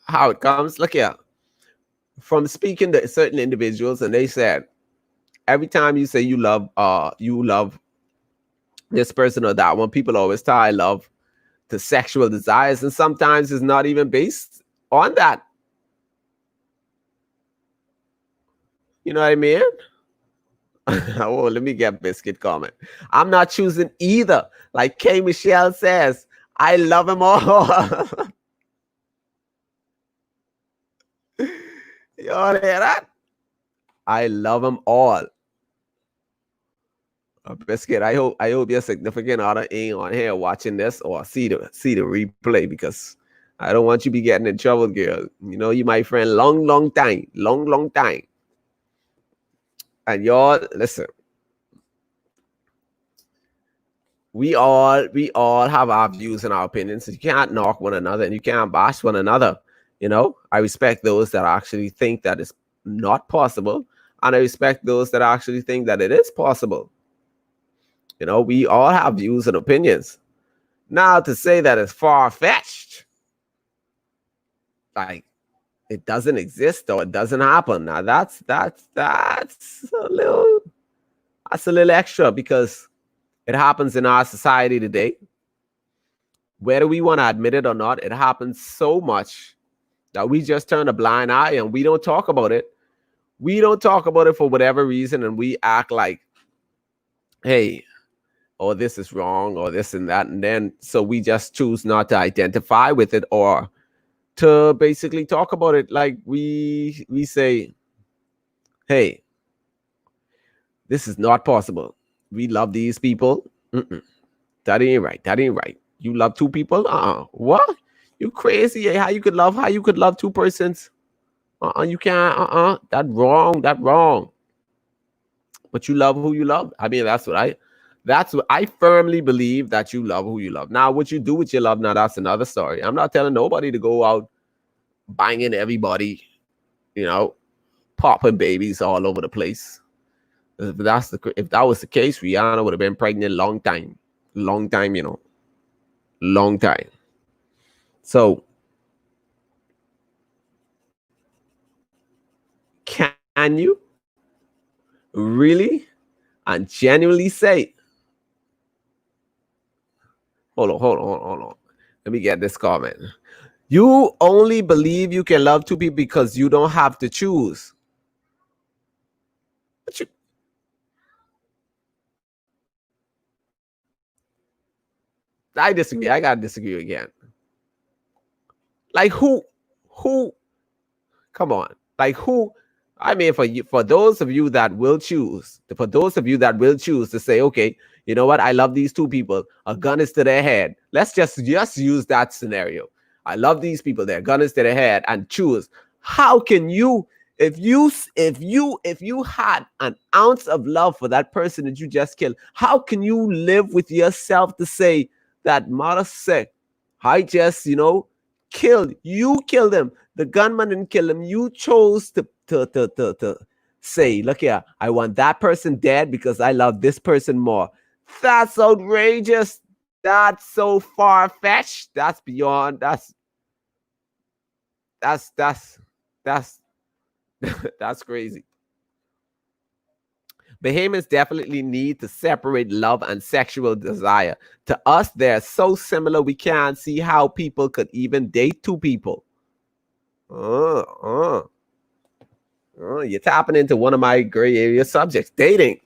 how it comes. Look here. From speaking to certain individuals, and they said, every time you say you love this person or that one, people always tie love to sexual desires, and sometimes it's not even based on that. You know what I mean? Oh, let me get Biscuit comment. I'm not choosing either. Like K. Michelle says, I love them all. You all hear that? I love them all. Biscuit, I hope your significant other ain't on here watching this or see the replay, because I don't want you to be getting in trouble, girl. You my friend long time. And y'all, listen. We all have our views and our opinions. You can't knock one another and you can't bash one another. I respect those that actually think that it's not possible, and I respect those that actually think that it is possible. We all have views and opinions. Now, to say that it's far-fetched, like it doesn't exist or it doesn't happen, now that's a little extra, because it happens in our society today. Whether we want to admit it or not, it happens so much that we just turn a blind eye and we don't talk about it. We don't talk about it for whatever reason, and we act like, hey, or this is wrong, or this and that, and then so we just choose not to identify with it or to basically talk about it. Like we say, hey, this is not possible. We love these people. That ain't right. You love two people? What? You crazy? How you could love two persons? You can't. That wrong. But you love who you love. I mean, that's what I firmly believe, that you love who you love. Now, what you do with your love, now that's another story. I'm not telling nobody to go out banging everybody, popping babies all over the place. If that was the case, Rihanna would have been pregnant long time, long time. So, can you really and genuinely say, hold on. Let me get this comment. You only believe you can love two people because you don't have to choose. I disagree. I gotta disagree again. Like who? Come on. Like who? I mean, for those of you that will choose, to say, okay, you know what? I love these two people. A gun is to their head. Let's just use that scenario. I love these people. Their gun is to their head, and choose. How can you, if you had an ounce of love for that person that you just killed, how can you live with yourself to say that mother sick? I just, killed him. The gunman didn't kill him. You chose to say, look here, I want that person dead because I love this person more. That's outrageous. That's so far-fetched. That's beyond. That's that's crazy. Bahamians definitely need to separate love and sexual desire. To us, they're so similar, we can't see how people could even date two people. You're tapping into one of my gray area subjects, dating.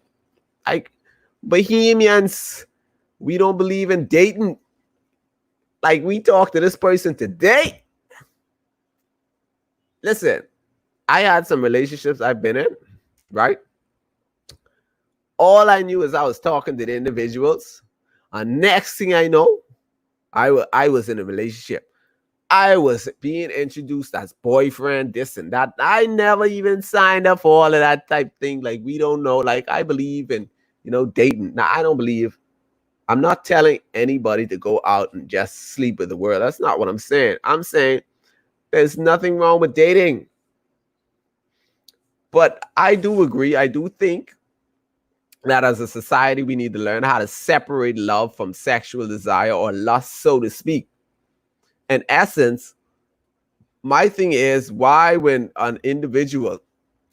Like, Bahamians, we don't believe in dating. Like, we talk to this person today. Listen, I had some relationships I've been in, right? all I knew is I was talking to the individuals. And next thing I know, I was in a relationship. I was being introduced as boyfriend, this and that. I never even signed up for all of that type thing. Like, we don't know. Like, I believe in, dating. Now, I don't believe. I'm not telling anybody to go out and just sleep with the world. That's not what I'm saying. I'm saying there's nothing wrong with dating. But I do agree. I do think that as a society, we need to learn how to separate love from sexual desire or lust, so to speak. In essence, my thing is, why when an individual,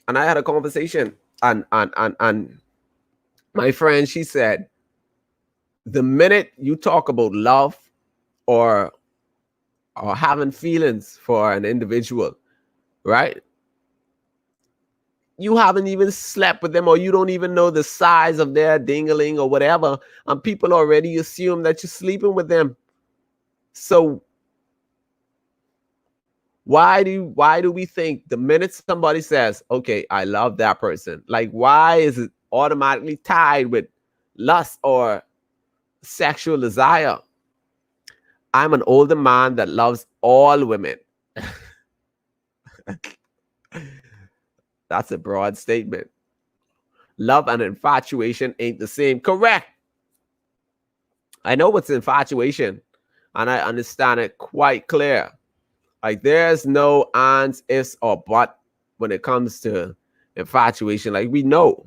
and I had a conversation, and my friend, she said, the minute you talk about love or having feelings for an individual, right? You haven't even slept with them, or you don't even know the size of their dingling or whatever, and people already assume that you're sleeping with them. So why do we think the minute somebody says, okay, I love that person, like, why is it automatically tied with lust or sexual desire? I'm an older man that loves all women. That's a broad statement. Love and infatuation ain't the same. Correct. I know what's infatuation, and I understand it quite clear. Like, there's no ands, ifs, or but when it comes to infatuation. Like, we know.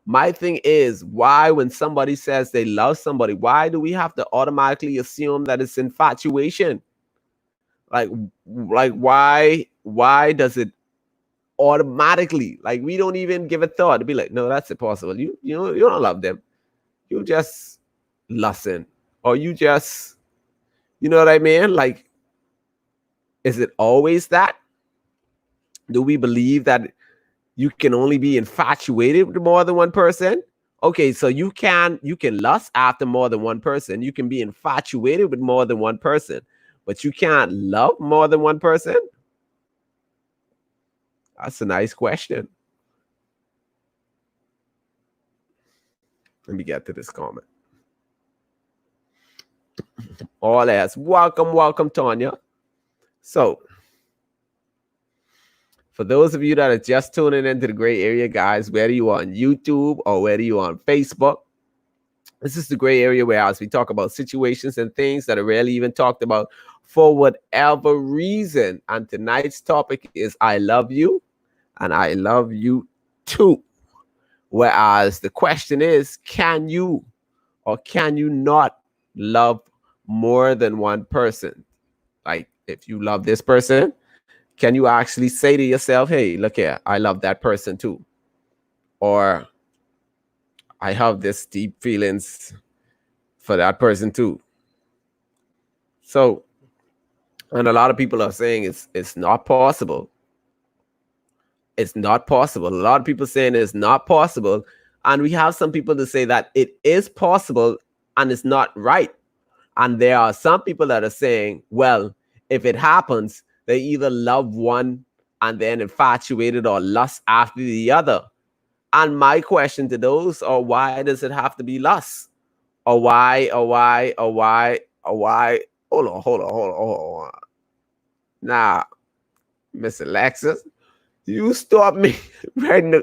My thing is, why when somebody says they love somebody, why do we have to automatically assume that it's infatuation? Like why does it automatically, like, we don't even give a thought to be like, no, that's impossible. You don't love them. You just lusting, or you just, you know what I mean? Like, is it always that? Do we believe that you can only be infatuated with more than one person? Okay, so you can lust after more than one person. You can be infatuated with more than one person, but you can't love more than one person? That's a nice question. Let me get to this comment. All as welcome, Tanya. So, for those of you that are just tuning into the gray area, guys, whether you are on YouTube or whether you are on Facebook, this is the gray area where as we talk about situations and things that are rarely even talked about for whatever reason. And tonight's topic is I love you and I love you too. Whereas the question is, can you or can you not love more than one person? Like, if you love this person, can you actually say to yourself, hey, look here, I love that person too? Or I have this deep feelings for that person too. So, and a lot of people are saying it's not possible. It's not possible. A lot of people saying it's not possible. And we have some people to say that it is possible and it's not right. And there are some people that are saying, well, if it happens, they either love one and then infatuated or lust after the other. And my question to those are, why does it have to be lust? Or why? Hold on. Nah, Miss Alexis, you stopped me right now.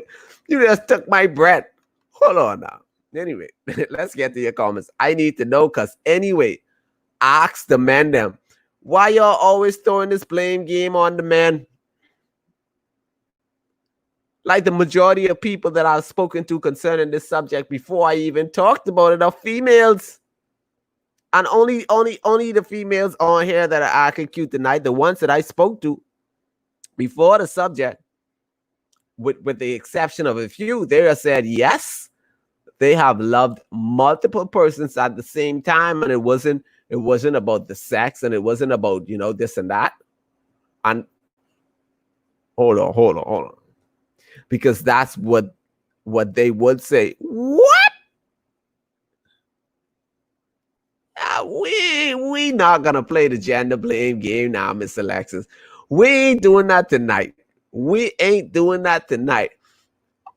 You just took my breath. Hold on now. Anyway, let's get to your comments. I need to know, because anyway, ask the men them. Why y'all always throwing this blame game on the men? Like, the majority of people that I've spoken to concerning this subject before I even talked about it are females. And only the females on here that are acting cute tonight, the ones that I spoke to before the subject, with the exception of a few, they have said yes, they have loved multiple persons at the same time, and it wasn't about the sex, and it wasn't about, this and that. And hold on, because that's what they would say. What? We not gonna play the gender blame game now, Miss Alexis. We ain't doing that tonight. We ain't doing that tonight.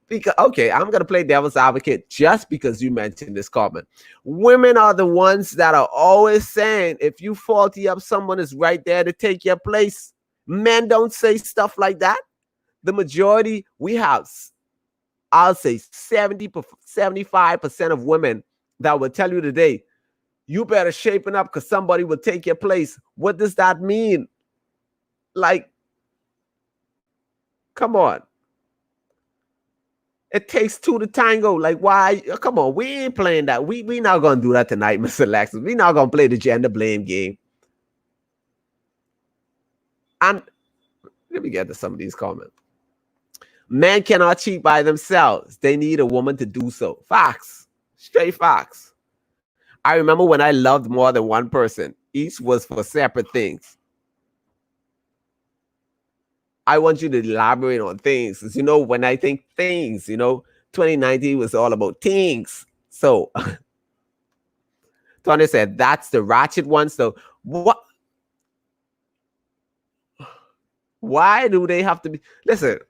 Because okay, I'm gonna play devil's advocate just because you mentioned this comment. Women are the ones that are always saying if you faulty up, someone is right there to take your place. Men don't say stuff like that. The majority, we have, I'll say 75% of women that will tell you today, you better shaping up because somebody will take your place. What does that mean? Like, come on. It takes two to tango. Like, why? Come on, we ain't playing that. We not gonna do that tonight, Mr. Lexus. We not gonna play the gender blame game. And let me get to some of these comments. Men cannot cheat by themselves. They need a woman to do so. Facts. Straight facts. I remember when I loved more than one person. Each was for separate things. I want you to elaborate on things. Because, you know, when I think things, you know, 2019 was all about things. So, Tony said, that's the ratchet one. So, what? Why do they have to be? Listen,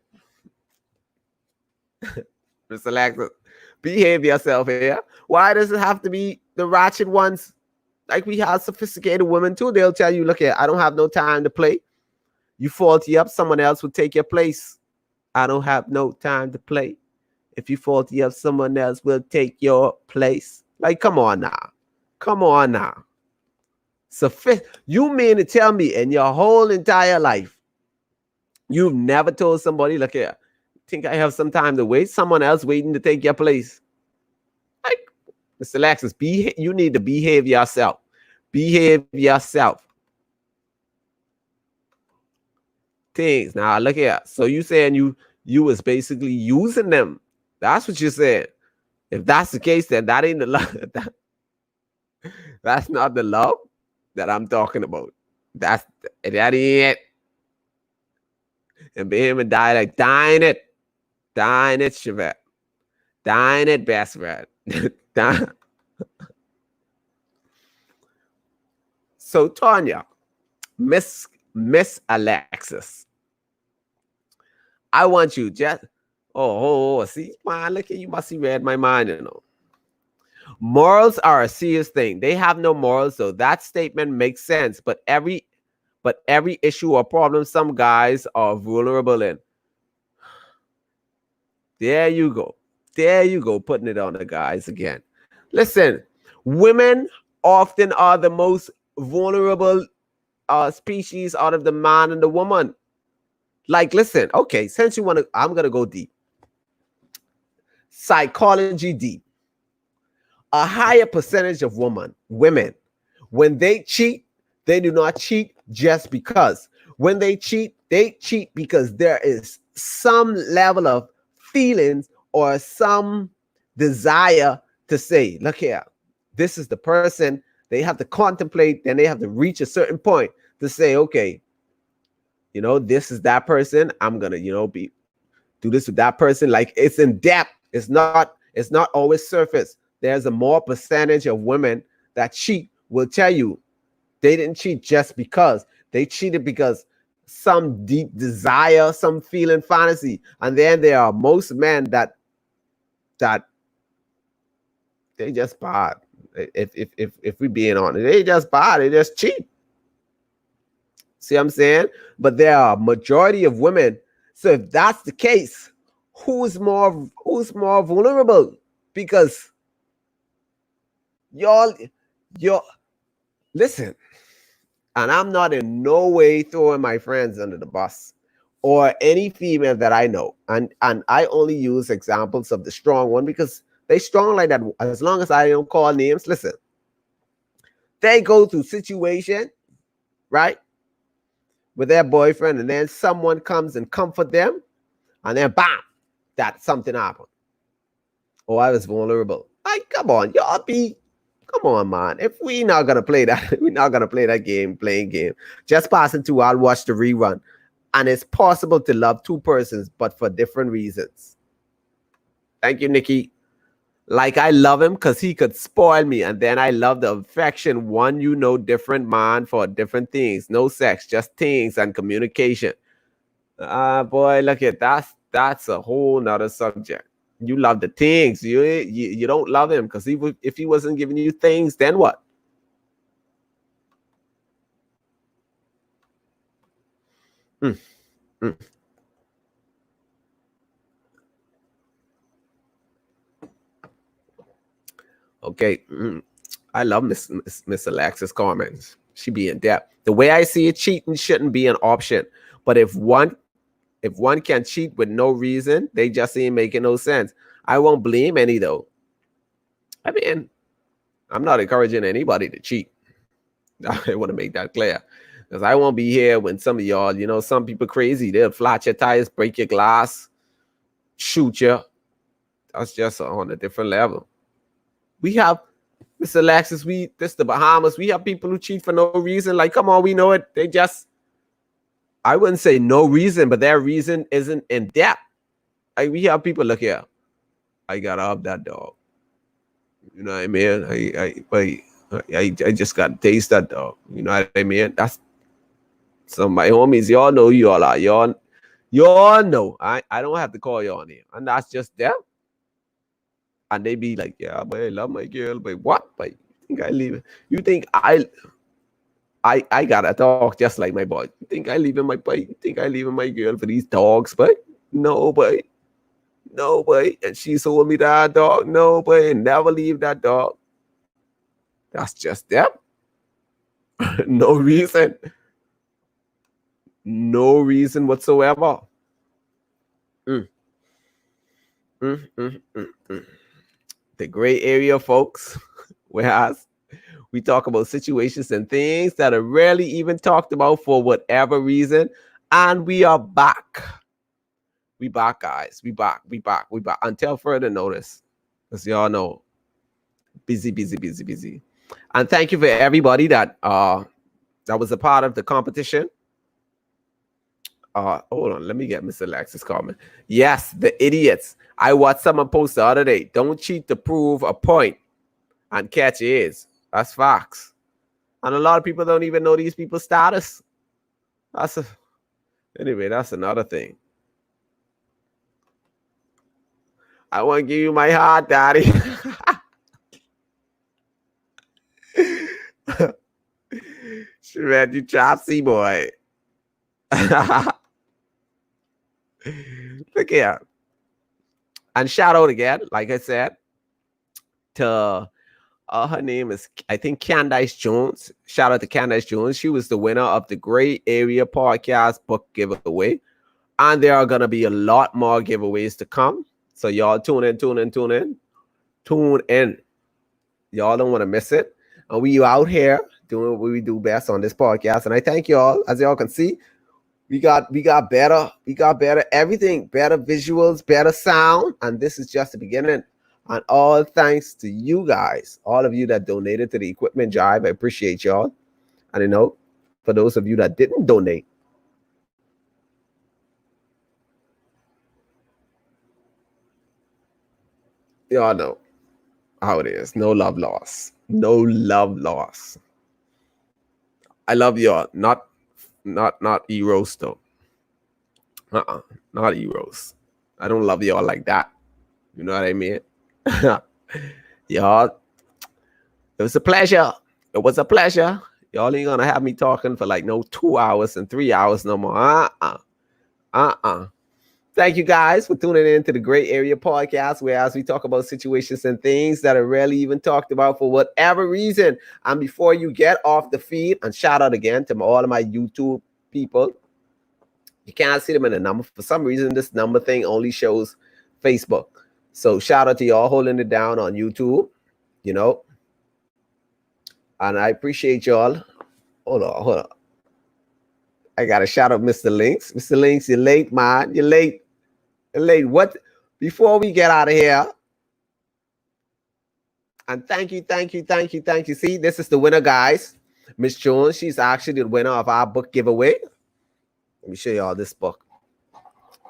Mr. Lexus, behave yourself here. Why does it have to be the ratchet ones? Like, we have sophisticated women too. They'll tell you, look here, I don't have no time to play. You faulty up, someone else will take your place. I don't have no time to play. If you faulty up, someone else will take your place. Like, come on now. Come on now. You mean to tell me in your whole entire life, you've never told somebody, look here, think I have some time to wait? Someone else waiting to take your place. Like, Mr. Lexus, you need to behave yourself. Behave yourself. Things. Now, look here. So you saying you was basically using them. That's what you said. If that's the case, then that ain't the love. That's not the love that I'm talking about. That ain't it. And be him and die like, dine it, Chevette. Dine it, best friend. So, Tanya, Miss Alexis, I want you just, see, man, look at you, must have read my mind, you know. Morals are a serious thing. They have no morals, so that statement makes sense. But every issue or problem, some guys are vulnerable in. There you go. There you go, putting it on the guys again. Listen, women often are the most vulnerable species out of the man and the woman. Like, listen, okay, since you want to, I'm going to go deep. Psychology deep. A higher percentage of women, when they cheat, they do not cheat just because. When they cheat because there is some level of feelings or some desire to say, look here, this is the person. They have to contemplate, then they have to reach a certain point to say, okay, you know, this is that person. I'm gonna, you know, do this with that person. Like, it's in depth. It's not always surface. There's a more percentage of women that cheat will tell you they didn't cheat just because. They cheated because some deep desire, some feeling, fantasy. And then there are most men that they just bad. If we being honest, they just bad. They just cheat. See what I'm saying? But there are a majority of women. So if that's the case, who's more vulnerable? Because y'all listen, and I'm not in no way throwing my friends under the bus or any female that I know. And I only use examples of the strong one because they strong like that. As long as I don't call names, listen, they go through situation, right, with their boyfriend, and then someone comes and comfort them, and then bam, that something happened. Oh, I was vulnerable. Like, come on, y'all come on, man. If we not gonna play that, we're not gonna play that playing game. Just passing through, I'll watch the rerun. And it's possible to love two persons, but for different reasons. Thank you, Nikki. Like, I love him because he could spoil me. And then I love the affection. One, you know, different man for different things. No sex, just things and communication. Boy, look at that. that's a whole nother subject. You love the things. You don't love him because if he wasn't giving you things, then what? Okay. I love Miss Alexis comments. She be in depth. The way I see it, cheating shouldn't be an option. But if one can cheat with no reason, they just ain't making no sense. I won't blame any though. I mean, I'm not encouraging anybody to cheat. I want to make that clear. Because I won't be here when some of y'all, some people crazy. They'll flat your tires, break your glass, shoot you. That's just on a different level. We have Mr. Alexis, this the Bahamas. We have people who cheat for no reason. Like, come on, we know it. They just, I wouldn't say no reason, but their reason isn't in depth. Like, we have people, look here, I got to up that dog. You know what I mean? I just got to taste that dog. You know what I mean? That's some of my homies. Y'all know you all are. Y'all know. I don't have to call y'all on here. And that's just them. And they be like, yeah, but I love my girl. But what? But you think I leave it? You think I gotta talk just like my boy? You think I leaving my boy? You think I leaving my girl for these dogs? But no, boy. No, boy. And she sold me that dog. No, boy. Never leave that dog. That's just them. No reason. No reason whatsoever. The gray area, folks. Whereas we talk about situations and things that are rarely even talked about for whatever reason. And we are back. We back, guys. We back. Until further notice. Because y'all know. Busy. And thank you for everybody that was a part of the competition. Hold on, let me get Mr. Alexis comment. Yes, the idiots. I watched someone post the other day. Don't cheat to prove a point and catch is. That's facts. And a lot of people don't even know these people's status. Anyway, that's another thing. I want to give you my heart, daddy. She read you chopsy, boy. Look here. And shout out again, like I said, to her name is, I think, Candice Jones. Shout out to Candice Jones. She was the winner of the Gray Area Podcast book giveaway. And there are going to be a lot more giveaways to come. So y'all tune in. Y'all don't want to miss it. And we out here doing what we do best on this podcast. And I thank y'all. As y'all can see, we got better everything, better visuals, better sound. And this is just the beginning. And all thanks to you guys, all of you that donated to the equipment drive. I appreciate y'all. And for those of you that didn't donate, y'all know how it is. No love lost. I love y'all. Not E-Rose though. Not E-Rose. I don't love y'all like that. You know what I mean? Y'all, it was a pleasure. Y'all ain't gonna have me talking for 2 hours and 3 hours no more. Thank you guys for tuning in to the Gray Area Podcast, where we talk about situations and things that are rarely even talked about for whatever reason. And before you get off the feed, and shout out again to all of my YouTube people. You can't see them in the number. For some reason, this number thing only shows Facebook. So shout out to y'all holding it down on YouTube, And I appreciate y'all. Hold on. I got to shout out Mr. Links. Mr. Links, you're late, man. You're late. What? Before we get out of here, and thank you. See, this is the winner, guys. Miss Jones, she's actually the winner of our book giveaway. Let me show y'all this book.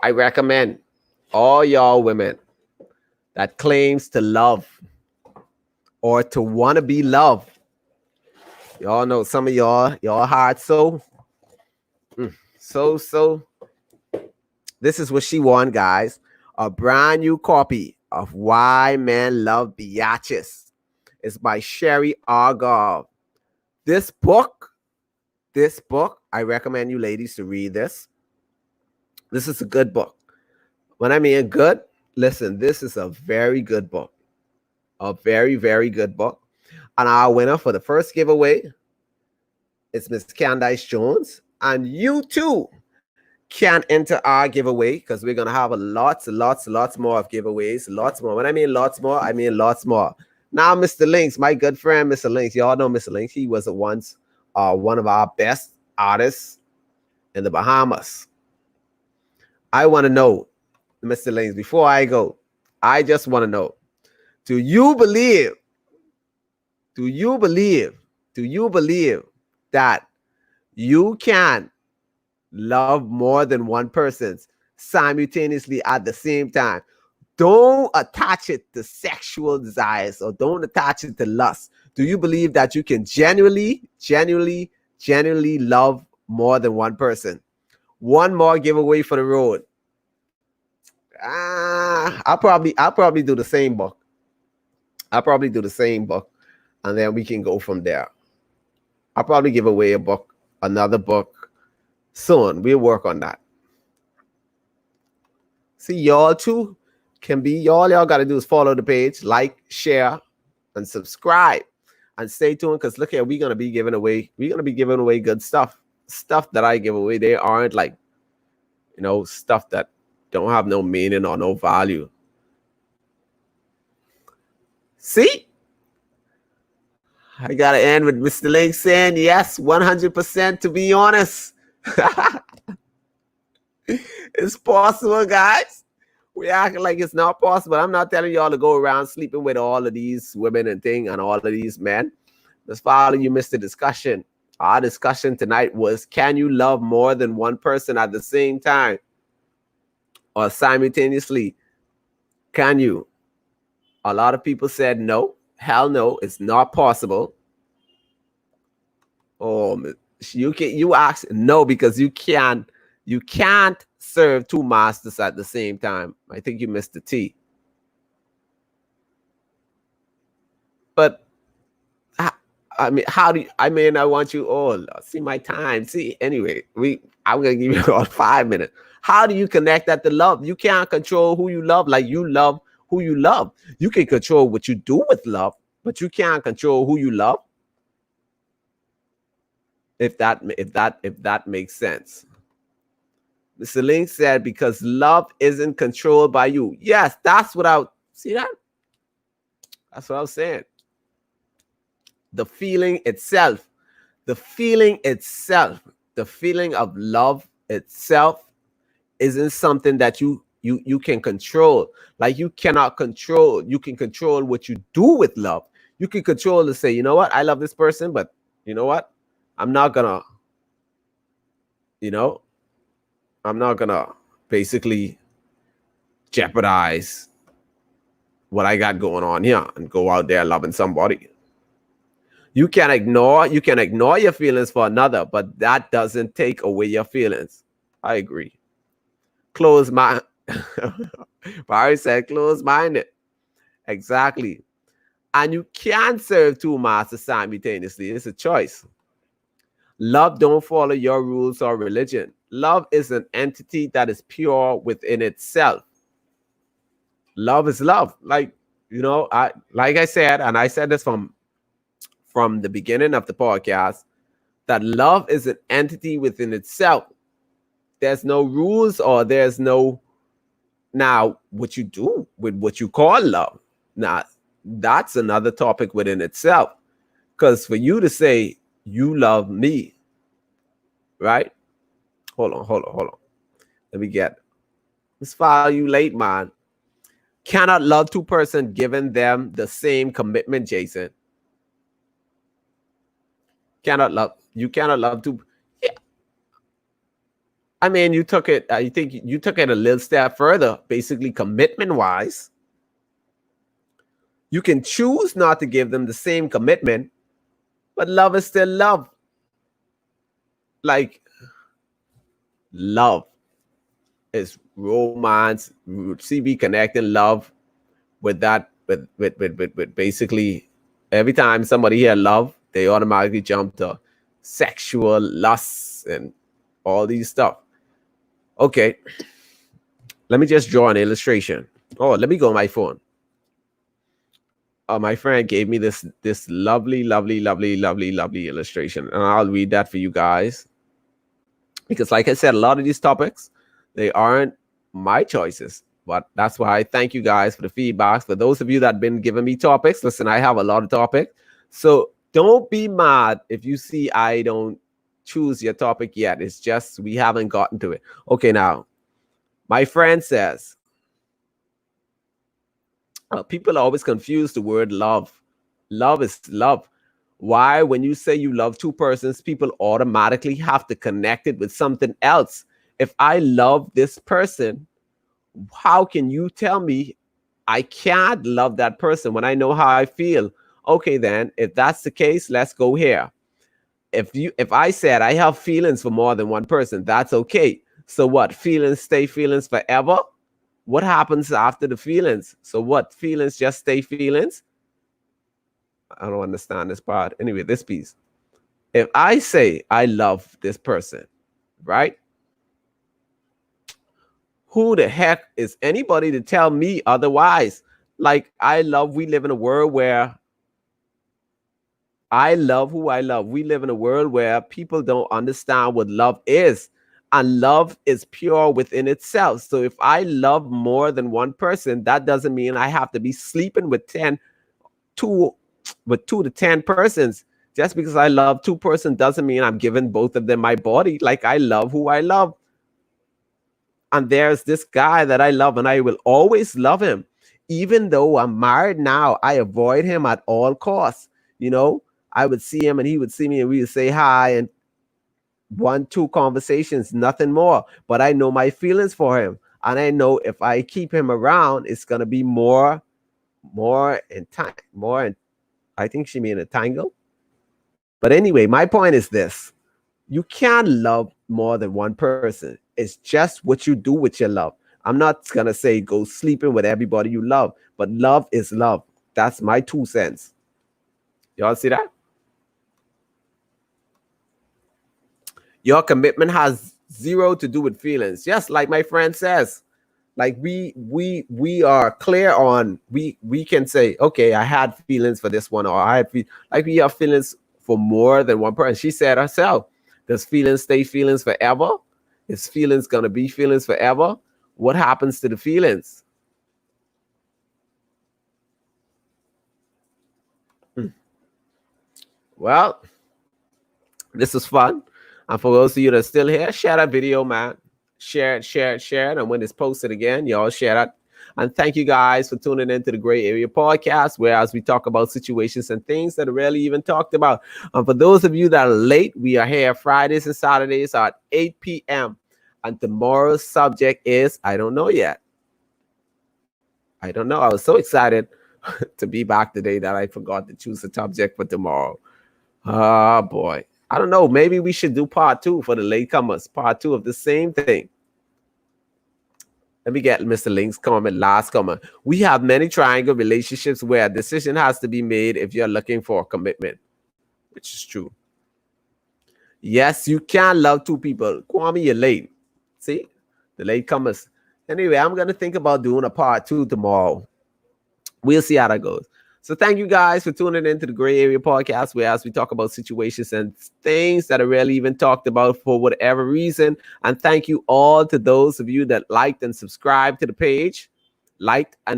I recommend all y'all women that claims to love or to want to be loved. Y'all know some of y'all heart so This is what she won, guys. A brand new copy of Why Men Love Biatches. It's by Sherry Argov. This book, I recommend you ladies to read this. This is a good book. When I mean good, listen, this is a very good book. A very, very good book. And our winner for the first giveaway is Miss Candice Jones. And you too can enter our giveaway because we're going to have lots more of giveaways. Lots more. When I mean lots more, I mean lots more. Now, Mr. Links, my good friend, Mr. Links, y'all know Mr. Links. He was once one of our best artists in the Bahamas. I want to know, Mr. Links, before I go, I just want to know, do you believe that you can love more than one person simultaneously at the same time? Don't attach it to sexual desires or don't attach it to lust. Do you believe that you can genuinely love more than one person? One more giveaway for the road. I'll probably do the same book. And then we can go from there. I'll probably give away a book, another book soon. We'll work on that. See, y'all too can be, y'all got to do is follow the page, like, share, and subscribe. And stay tuned because look here, we're gonna be giving away good stuff. Stuff that I give away, they aren't like, stuff that don't have no meaning or no value. See? I gotta end with Mr. Link saying yes, 100% to be honest. It's possible, guys. We acting like it's not possible. I'm not telling y'all to go around sleeping with all of these women and things and all of these men. Just follow you missed the discussion. Our discussion tonight was, can you love more than one person at the same time or simultaneously? Can you? A lot of people said no. Hell no, it's not possible. Oh, you ask no because you can't serve two masters at the same time. I think you missed the T. But I want you all see my time. See, anyway, I'm gonna give you all 5 minutes. How do you connect that to love? You can't control who you love like you love who you love. You can control what you do with love, but you can't control who you love. If that makes sense. Mr. Link said, because love isn't controlled by you. Yes, that's what see that? That's what I was saying. The feeling itself, the feeling of love itself isn't something that you can control. Like you cannot control. You can control what you do with love. You can control to say, you know what? I love this person, but you know what? I'm not gonna basically jeopardize what I got going on here and go out there loving somebody. You can ignore your feelings for another, but that doesn't take away your feelings. I agree. Close mind. Barry said close-minded. Exactly. And you can't serve two masters simultaneously. It's a choice. Love don't follow your rules or religion. Love is an entity that is pure within itself. Love is love. Like I said, and I said this from the beginning of the podcast, that love is an entity within itself. There's no rules or there's no what you do with what you call love. Now, that's another topic within itself. Because for you to say you love me, right? Hold on. Let me get this file you late, man. Cannot love two persons giving them the same commitment, Jason. You cannot love two. Yeah. I mean, you took it. I think you took it a little step further. Basically, commitment-wise, you can choose not to give them the same commitment, but love is still love. Like, love is romance, CB connecting love with that, with basically every time somebody hear love, they automatically jump to sexual lust and all these stuff. Okay, let me just draw an illustration. Oh, let me go on my phone. My friend gave me this lovely illustration, and I'll read that for you guys. Because like I said, a lot of these topics, they aren't my choices, but that's why I thank you guys for the feedbacks. For those of you that have been giving me topics, listen, I have a lot of topics, so don't be mad if you see I don't choose your topic yet. It's just we haven't gotten to it. Okay, now my friend says, people always confuse the word love. Love is love. Why, when you say you love two persons, people automatically have to connect it with something else? If I love this person, how can you tell me I can't love that person when I know how I feel? Okay, then, if that's the case, let's go here. If I said I have feelings for more than one person, that's okay. So what? Feelings stay feelings forever? What happens after the feelings? So what? Feelings just stay feelings? I don't understand this part. Anyway, this piece. If I say I love this person, right? Who the heck is anybody to tell me otherwise? Like, we live in a world where I love who I love. We live in a world where people don't understand what love is. And love is pure within itself. So if I love more than one person, that doesn't mean I have to be sleeping with 2 to 10 persons. Just because I love 2 persons doesn't mean I'm giving both of them my body. Like, I love who I love. And there's this guy that I love, and I will always love him. Even though I'm married now, I avoid him at all costs. You know, I would see him and he would see me and we would say hi and 1-2 conversations, nothing more. But I know my feelings for him. And I know if I keep him around, it's going to be more I think she mean entangled. But anyway, my point is this. You can't love more than one person. It's just what you do with your love. I'm not going to say go sleeping with everybody you love, but love is love. That's my 2 cents. Y'all see that? Your commitment has 0 to do with feelings. Just like my friend says. Like we are clear on, we can say, okay, I had feelings for this one, or like we have feelings for more than one person. She said herself, does feelings stay feelings forever? Is feelings gonna be feelings forever? What happens to the feelings? Well, this is fun. And for those of you that are still here, share that video, man. Share it. And when it's posted again, y'all share that. And thank you guys for tuning into the Gray Area Podcast, whereas we talk about situations and things that are rarely even talked about. And for those of you that are late, we are here Fridays and Saturdays at 8 p.m. And tomorrow's subject is, I don't know yet. I don't know. I was so excited to be back today that I forgot to choose the subject for tomorrow. Oh, boy. I don't know. Maybe we should do part 2 for the latecomers. Part 2 of the same thing. Let me get Mr. Link's comment, last comment. We have many triangle relationships where a decision has to be made if you're looking for a commitment, which is true. Yes, you can love 2 people. Kwame, you're late. See? The latecomers. Anyway, I'm going to think about doing a part 2 tomorrow. We'll see how that goes. So thank you guys for tuning into the Gray Area Podcast, whereas we talk about situations and things that are rarely even talked about for whatever reason. And thank you all to those of you that liked and subscribed to the page,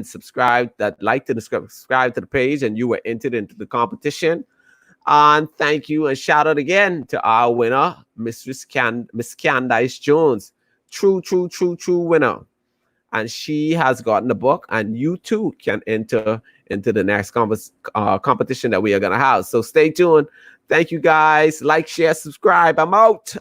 subscribed to the page, and you were entered into the competition. And thank you and shout out again to our winner, Miss Candice Jones. True winner. And she has gotten the book, and you too can enter into the next competition that we are going to have. So stay tuned. Thank you guys. Like, share, subscribe. I'm out.